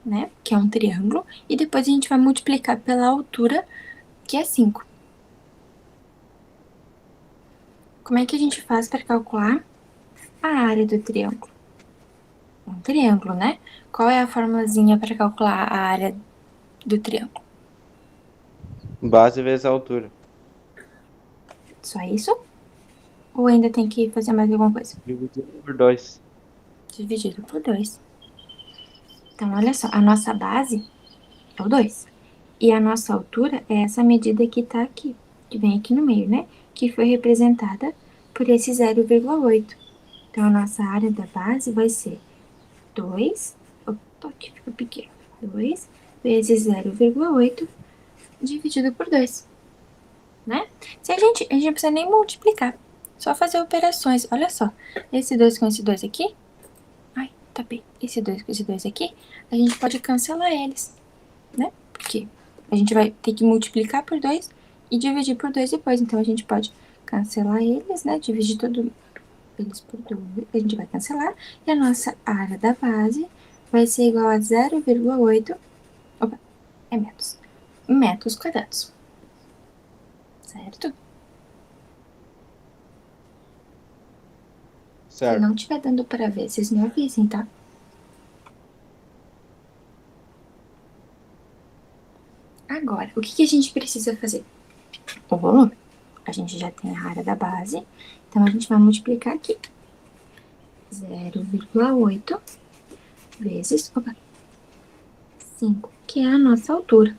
Speaker 1: né? Que é um triângulo. E depois a gente vai multiplicar pela altura, que é 5. Como é que a gente faz para calcular a área do triângulo? Um triângulo, né? Qual é a formulazinha para calcular a área do triângulo?
Speaker 4: Base vezes a altura.
Speaker 1: Só isso? Ou ainda tem que fazer mais alguma coisa?
Speaker 4: Dividido por 2.
Speaker 1: Dividido por 2. Então, olha só, a nossa base é o 2. E a nossa altura é essa medida que tá aqui, que vem aqui no meio, né? Que foi representada por esse 0,8. Então, a nossa área da base vai ser 2, opa, aqui fica pequeno, 2 vezes 0,8 dividido por 2, né? A gente não precisa nem multiplicar, só fazer operações. Olha só, esse 2 com esse 2 aqui, ai, tá bem, esse 2 com esse 2 aqui, a gente pode cancelar eles, né? Porque a gente vai ter que multiplicar por 2 e dividir por 2 depois, então a gente pode cancelar eles, né? Dividir tudo eles por 2, a gente vai cancelar, e a nossa área da base vai ser igual a 0,8, opa, é metros quadrados, certo?
Speaker 4: Certo.
Speaker 1: Se não estiver dando para ver, vocês me avisem, tá? Agora, o que a gente precisa fazer? O volume. A gente já tem a área da base, então a gente vai multiplicar aqui. 0,8 vezes, 5, que é a nossa altura.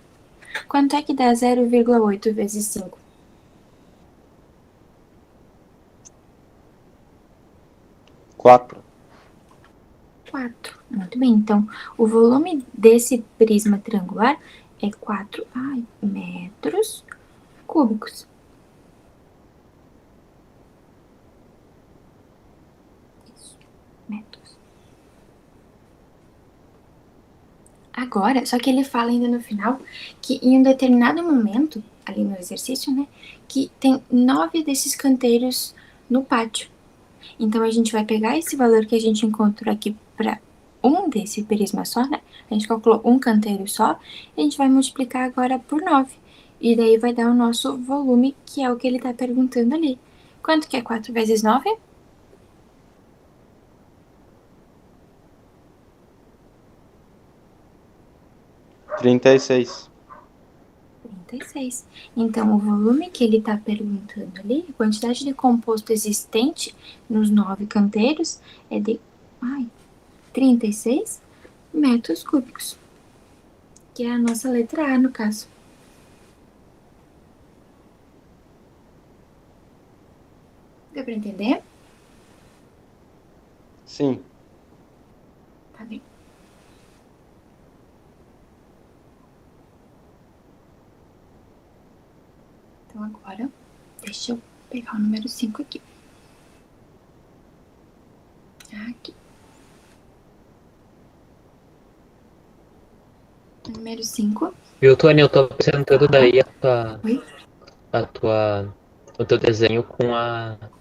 Speaker 1: Quanto é que dá 0,8 vezes 5?
Speaker 4: 4.
Speaker 1: 4. Muito bem, então o volume desse prisma triangular é 4 metros cúbicos. Isso, metros. Agora, só que ele fala ainda no final que em um determinado momento, ali no exercício, né, que tem 9 desses canteiros no pátio. Então, a gente vai pegar esse valor que a gente encontrou aqui para um desse prisma só, né? A gente calculou um canteiro só, e a gente vai multiplicar agora por 9. E daí vai dar o nosso volume, que é o que ele tá perguntando ali. Quanto que é 4 vezes 9?
Speaker 4: 36.
Speaker 1: 36. Então, o volume que ele tá perguntando ali, a quantidade de composto existente nos 9 canteiros é de 36 metros cúbicos. Que é a nossa letra A, no caso. Deu pra entender?
Speaker 4: Sim.
Speaker 1: Tá bem. Então agora, deixa eu pegar o número 5 aqui. Aqui. Número 5.
Speaker 2: Viu, Tony? Eu tô apresentando daí
Speaker 1: Oi?
Speaker 2: o teu desenho com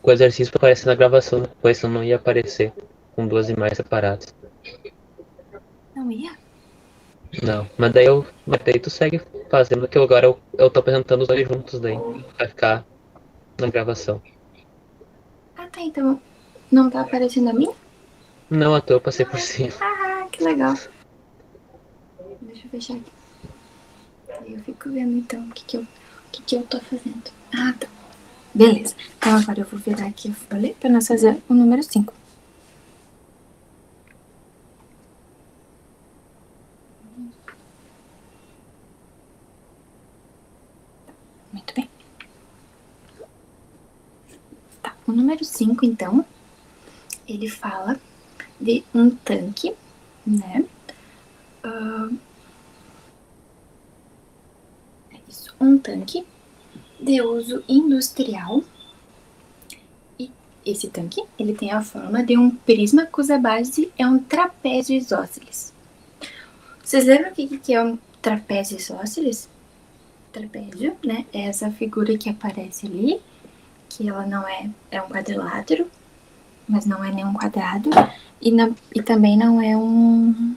Speaker 2: o exercício pra aparecer na gravação depois, senão não ia aparecer com duas imagens separadas.
Speaker 1: Não ia?
Speaker 2: Não, mas daí tu segue fazendo, que agora eu tô apresentando os dois juntos daí. Vai ficar na gravação.
Speaker 1: Ah, tá. Então não tá aparecendo a mim?
Speaker 2: Não, à toa eu passei por cima.
Speaker 1: Ah, que legal. Deixa eu fechar aqui. Aí eu fico vendo então o que eu tô fazendo. Ah, tá. Beleza. Então agora eu vou virar aqui a folha pra nós fazer o número 5. Muito bem. Tá. O número 5, então, ele fala de um tanque, né? É isso. Um tanque de uso industrial. E esse tanque, ele tem a forma de um prisma cuja base é um trapézio isósceles. Vocês lembram o que é um trapézio isósceles? Trapézio, né? É essa figura que aparece ali, que ela não é um quadrilátero, mas não é nenhum quadrado, e também não é um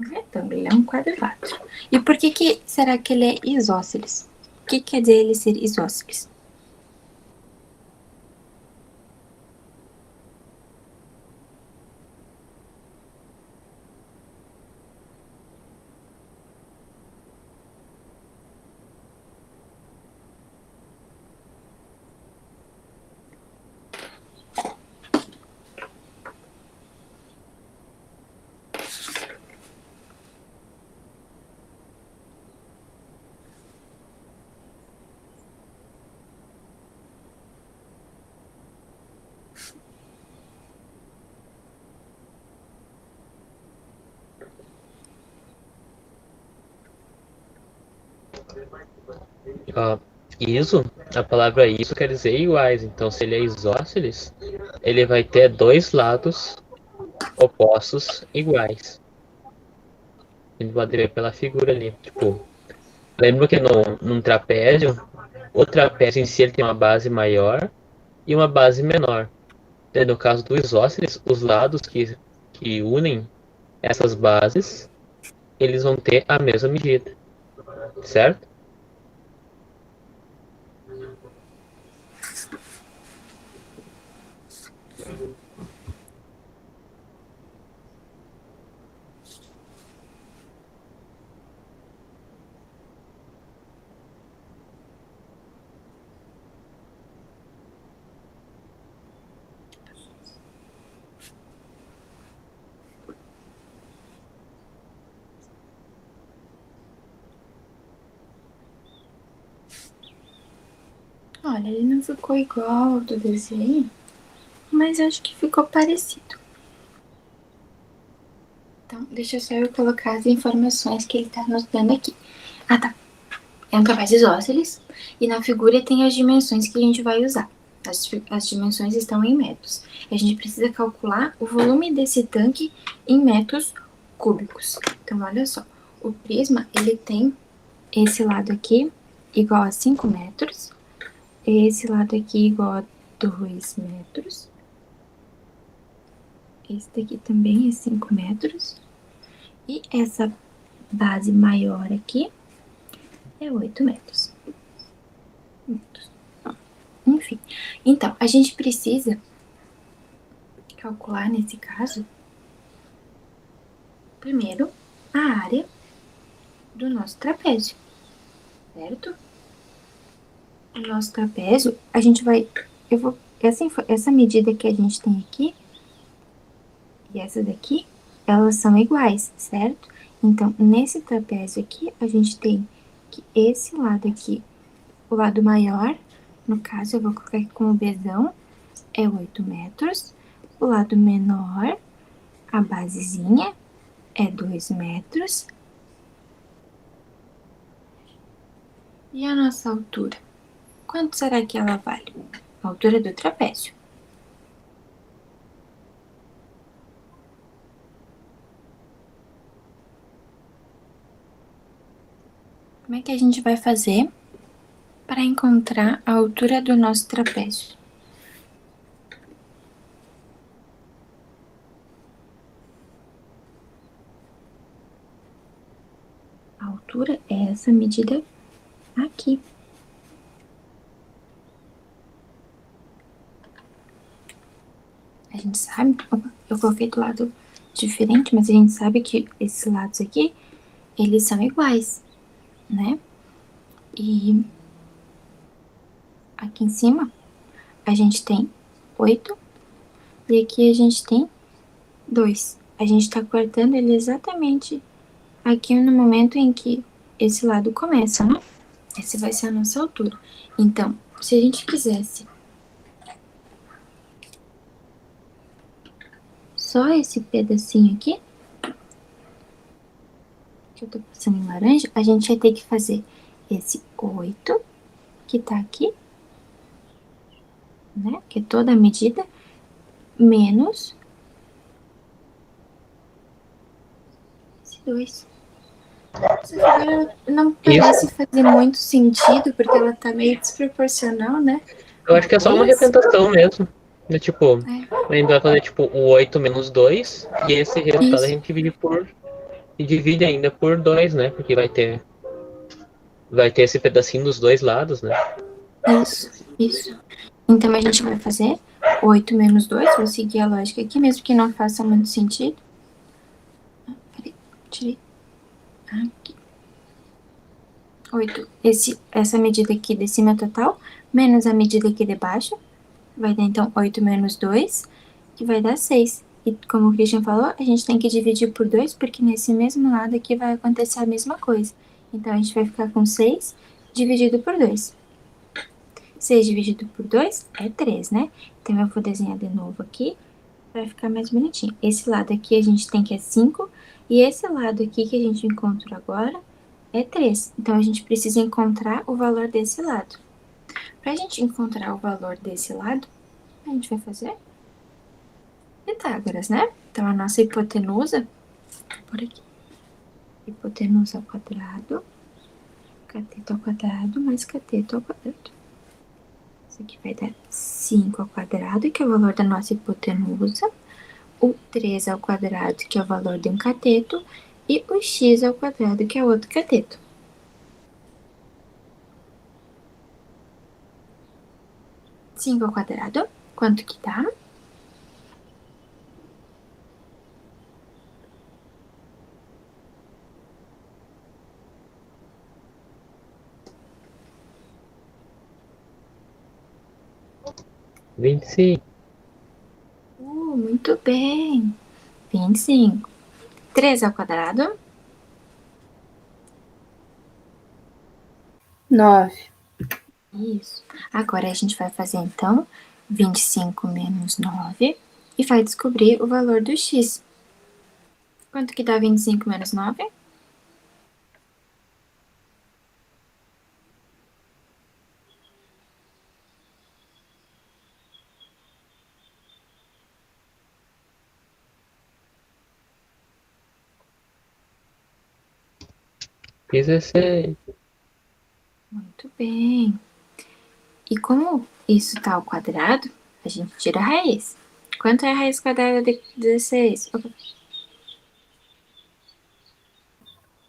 Speaker 1: retângulo, ele é um quadrilátero. E por que será que ele é isósceles? O que quer dizer ele ser isósceles?
Speaker 2: Ó, a palavra iso quer dizer iguais. Então, se ele é isósceles, ele vai ter dois lados opostos iguais. A gente pode ver pela figura ali. Tipo, lembra que num trapézio, o trapézio em si ele tem uma base maior e uma base menor. E no caso do isósceles, os lados que unem essas bases, eles vão ter a mesma medida, certo?
Speaker 1: Olha, ele não ficou igual ao do desenho, mas acho que ficou parecido. Então, deixa só eu colocar as informações que ele tá nos dando aqui. Ah, tá. É um capaz isósceles e na figura tem as dimensões que a gente vai usar. As dimensões estão em metros. A gente precisa calcular o volume desse tanque em metros cúbicos. Então, olha só. O prisma, ele tem esse lado aqui igual a 5 metros. Esse lado aqui igual a 2 metros. Esse daqui também é 5 metros. E essa base maior aqui é 8 metros. Enfim. Então, a gente precisa calcular, nesse caso, primeiro, a área do nosso trapézio. Certo? O nosso trapézio, a gente vai... Essa medida que a gente tem aqui e essa daqui, elas são iguais, certo? Então, nesse trapézio aqui, a gente tem que esse lado aqui, o lado maior, no caso, eu vou colocar aqui como Bzão, é 8 metros. O lado menor, a basezinha, é 2 metros. E a nossa altura? Quanto será que ela vale? A altura do trapézio. Como é que a gente vai fazer para encontrar a altura do nosso trapézio? A altura é essa medida aqui. A gente sabe, eu coloquei do lado diferente, mas a gente sabe que esses lados aqui, eles são iguais, né? E aqui em cima, a gente tem 8 e aqui a gente tem 2. A gente tá cortando ele exatamente aqui no momento em que esse lado começa, né? Essa vai ser a nossa altura. Então, se a gente quisesse só esse pedacinho aqui, que eu tô passando em laranja, a gente vai ter que fazer esse 8, que tá aqui, né? Que é toda a medida, menos esse 2. Essa figura não parece fazer muito sentido, porque ela tá meio desproporcional, né?
Speaker 2: Eu acho que é só uma representação mesmo. É, tipo, a gente vai fazer tipo o 8 menos 2, e esse resultado a gente divide por. E divide ainda por 2, né? Porque vai ter esse pedacinho dos dois lados, né?
Speaker 1: Isso. Então a gente vai fazer 8 menos 2, vou seguir a lógica aqui, mesmo que não faça muito sentido. Peraí, tirei. Aqui. 8. Essa medida aqui de cima total, menos a medida aqui de baixo, vai dar então 8 menos 2, que vai dar 6. E como o Christian falou, a gente tem que dividir por 2, porque nesse mesmo lado aqui vai acontecer a mesma coisa. Então, a gente vai ficar com 6 dividido por 2. 6 dividido por 2 é 3, né? Então, eu vou desenhar de novo aqui, para ficar mais bonitinho. Esse lado aqui a gente tem que é 5, e esse lado aqui que a gente encontra agora é 3. Então, a gente precisa encontrar o valor desse lado. Para a gente encontrar o valor desse lado, a gente vai fazer Pitágoras, né? Então, a nossa hipotenusa, por aqui, hipotenusa ao quadrado, cateto ao quadrado, mais cateto ao quadrado. Isso aqui vai dar 5 ao quadrado, que é o valor da nossa hipotenusa, o 3 ao quadrado, que é o valor de um cateto, e o x ao quadrado, que é outro cateto. Cinco ao quadrado, quanto que dá?
Speaker 2: $25.
Speaker 1: Muito bem. 25. 3 ao quadrado.
Speaker 3: 9.
Speaker 9: Isso. Agora a gente vai fazer, então, 25 menos 9 e vai descobrir o valor do x. Quanto que dá 25 menos 9?
Speaker 2: Fiz esse.
Speaker 9: Muito bem. E como isso está ao quadrado, a gente tira a raiz. Quanto é a raiz quadrada de 16?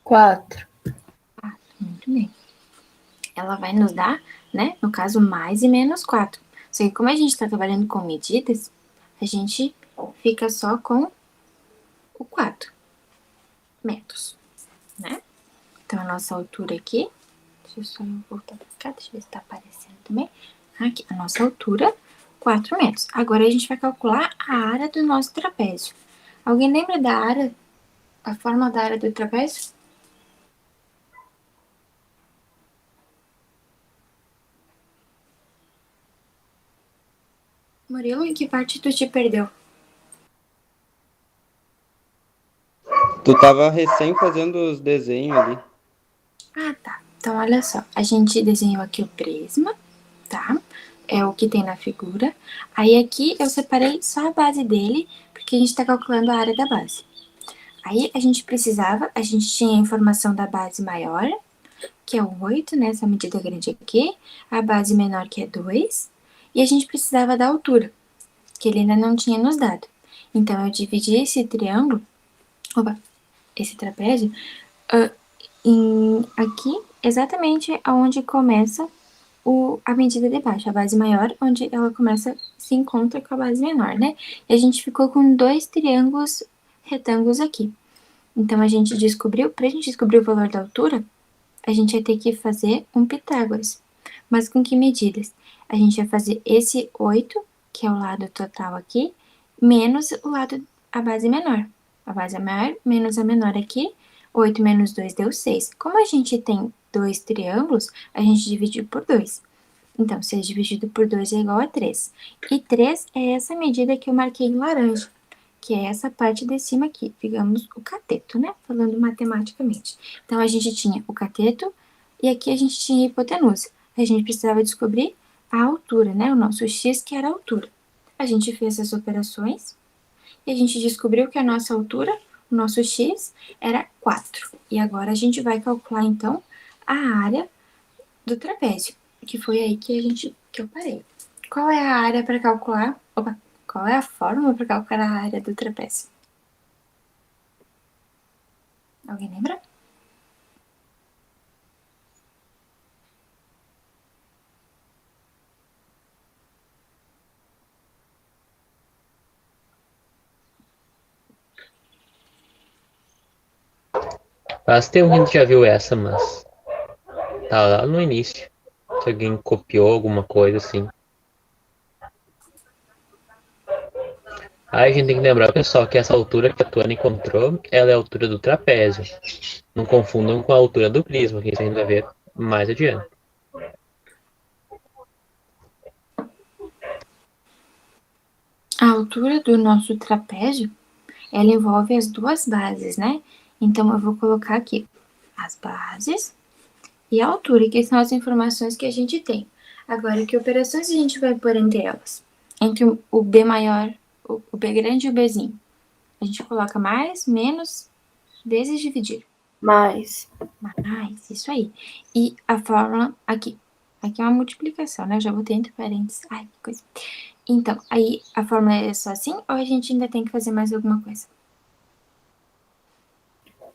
Speaker 3: 4.
Speaker 9: Muito bem. Ela vai nos dar, né, no caso, mais e menos 4. Só que como a gente está trabalhando com medidas, a gente fica só com o 4 metros, né? Então, a nossa altura aqui, deixa eu só voltar pra cá, deixa eu ver se tá aparecendo também. Aqui, a nossa altura, 4 metros. Agora, a gente vai calcular a área do nosso trapézio. Alguém lembra da área, a forma da área do trapézio? Murilo, em que parte tu te perdeu?
Speaker 4: Tu tava recém fazendo os desenhos ali.
Speaker 9: Ah, tá. Então, olha só. A gente desenhou aqui o prisma, tá? É o que tem na figura. Aí, aqui, eu separei só a base dele, porque a gente tá calculando a área da base. Aí, a gente tinha a informação da base maior, que é o 8, né? Essa medida grande aqui. A base menor, que é 2. E a gente precisava da altura, que ele ainda não tinha nos dado. Então, eu dividi esse triângulo, esse trapézio, aqui, exatamente onde começa a medida de baixo, a base maior, onde ela começa, se encontra com a base menor, né? E a gente ficou com 2 triângulos retângulos aqui. Então, a gente descobriu, pra gente descobrir o valor da altura, a gente ia ter que fazer um Pitágoras. Mas com que medidas? A gente ia fazer esse 8, que é o lado total aqui, menos o lado, a base menor. A base maior menos a menor aqui, 8 menos 2 deu 6. Como a gente tem 2 triângulos, a gente divide por 2. Então, 6 dividido por 2 é igual a 3. E 3 é essa medida que eu marquei em laranja, que é essa parte de cima aqui, digamos, o cateto, né? Falando matematicamente. Então, a gente tinha o cateto e aqui a gente tinha a hipotenusa. A gente precisava descobrir a altura, né? O nosso x, que era a altura. A gente fez as operações e a gente descobriu que a nossa altura, o nosso x, era 4. E agora a gente vai calcular, então, a área do trapézio, que foi aí que eu parei. Qual é a área para calcular? Qual é a fórmula para calcular a área do trapézio? Alguém lembra?
Speaker 2: Faz tempo que a gente já viu essa, mas tá lá no início. Se alguém copiou alguma coisa assim. Aí a gente tem que lembrar, pessoal, que essa altura que a Tuana encontrou, ela é a altura do trapézio. Não confundam com a altura do prisma, que isso a gente vai ver mais adiante.
Speaker 9: A altura do nosso trapézio, ela envolve as duas bases, né? Então, eu vou colocar aqui as bases e a altura, que são as informações que a gente tem. Agora, que operações a gente vai pôr entre elas? Entre o B maior, o B grande e o Bzinho. A gente coloca mais, menos, vezes dividir.
Speaker 3: Mais.
Speaker 9: Mais, isso aí. E a fórmula aqui. Aqui é uma multiplicação, né? Eu já botei entre parênteses. Ai, que coisa. Então, aí a fórmula é só assim ou a gente ainda tem que fazer mais alguma coisa?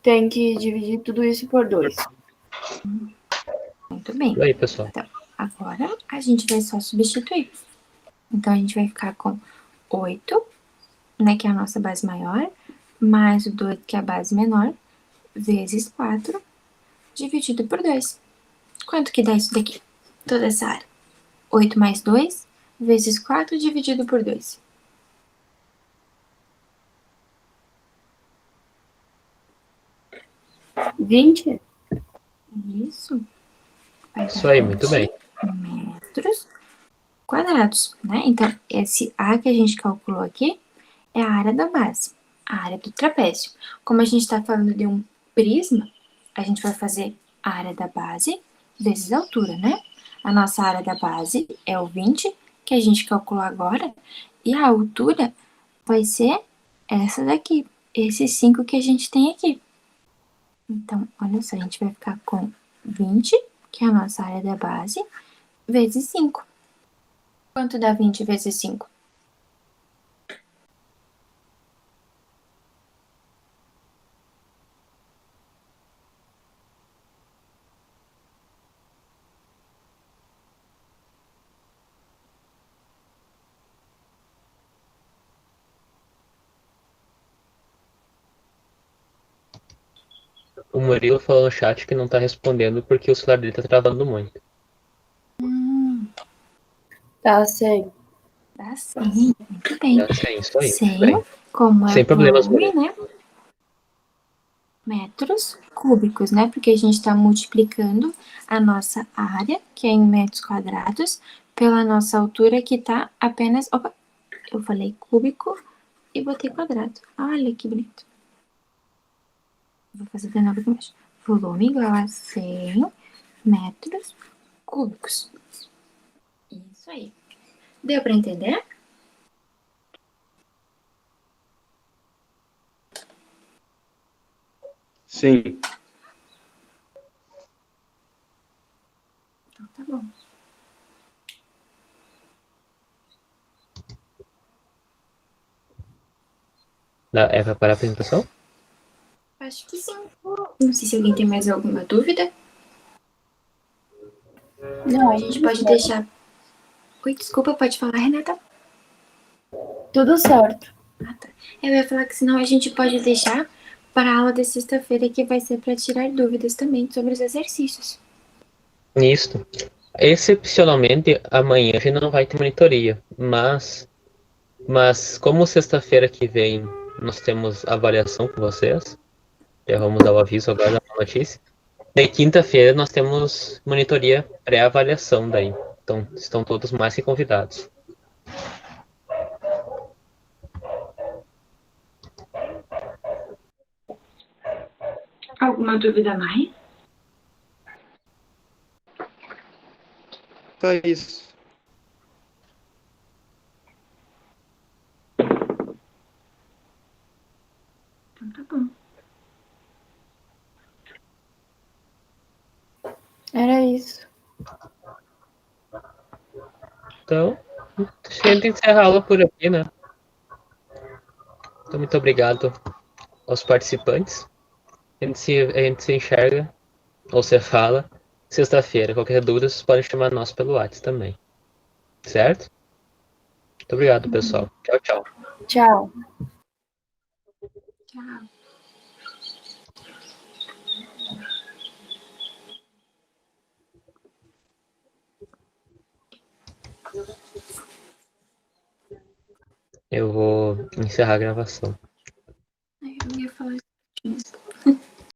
Speaker 3: Tem que dividir tudo isso por 2.
Speaker 9: Muito bem.
Speaker 2: E aí, pessoal?
Speaker 9: Então, agora a gente vai só substituir. Então, a gente vai ficar com 8, né, que é a nossa base maior, mais o 2, que é a base menor, vezes 4, dividido por 2. Quanto que dá isso daqui? Toda essa área. 8 mais 2, vezes 4, dividido por 2.
Speaker 3: 20?
Speaker 9: Isso. Vai
Speaker 2: Isso
Speaker 9: dar
Speaker 2: aí, muito bem.
Speaker 9: 20 metros quadrados, né? Então, esse A que a gente calculou aqui é a área da base, a área do trapézio. Como a gente está falando de um prisma, a gente vai fazer a área da base vezes a altura, né? A nossa área da base é o 20, que a gente calculou agora, e a altura vai ser essa daqui, esses 5 que a gente tem aqui. Então, olha só, a gente vai ficar com 20, que é a nossa área da base, vezes 5. Quanto dá 20 vezes 5?
Speaker 2: O Murilo falou no chat que não tá respondendo porque o celular dele tá travando muito.
Speaker 3: Tá, sei.
Speaker 9: Dá 100, muito bem.
Speaker 2: Dá 100, isso aí.
Speaker 9: 100,
Speaker 2: Bem.
Speaker 9: como é
Speaker 2: Sem problemas,
Speaker 9: volume, né? Metros cúbicos, né? Porque a gente está multiplicando a nossa área, que é em metros quadrados, pela nossa altura, que tá apenas... Opa, eu falei cúbico e botei quadrado. Olha que bonito. Vou fazer de novo aqui embaixo. Volume igual a 100 metros cúbicos. Isso aí. Deu para entender?
Speaker 4: Sim.
Speaker 9: Então tá bom.
Speaker 2: É pra parar a apresentação?
Speaker 9: Acho que sim. Não sei se alguém tem mais alguma dúvida. Não, a gente pode deixar... Oi, desculpa, pode falar, Renata?
Speaker 3: Tudo certo.
Speaker 9: Ah, tá. Eu ia falar que senão a gente pode deixar para a aula de sexta-feira, que vai ser para tirar dúvidas também sobre os exercícios.
Speaker 2: Isso. Excepcionalmente, amanhã a gente não vai ter monitoria, mas como sexta-feira que vem nós temos avaliação com vocês, já vamos dar o aviso agora da notícia. Daí quinta-feira nós temos monitoria pré-avaliação daí. Então estão todos mais que convidados.
Speaker 1: Alguma dúvida a mais?
Speaker 4: Só isso.
Speaker 1: Então tá bom.
Speaker 3: Era isso.
Speaker 2: Então, acho que a gente encerra a aula por aqui, né? Então, muito obrigado aos participantes. A gente se enxerga, ou você fala, sexta-feira. Qualquer dúvida, vocês podem chamar nós pelo WhatsApp também. Certo? Muito obrigado, pessoal. Tchau, tchau.
Speaker 3: Tchau.
Speaker 9: Tchau.
Speaker 2: Eu vou encerrar a gravação.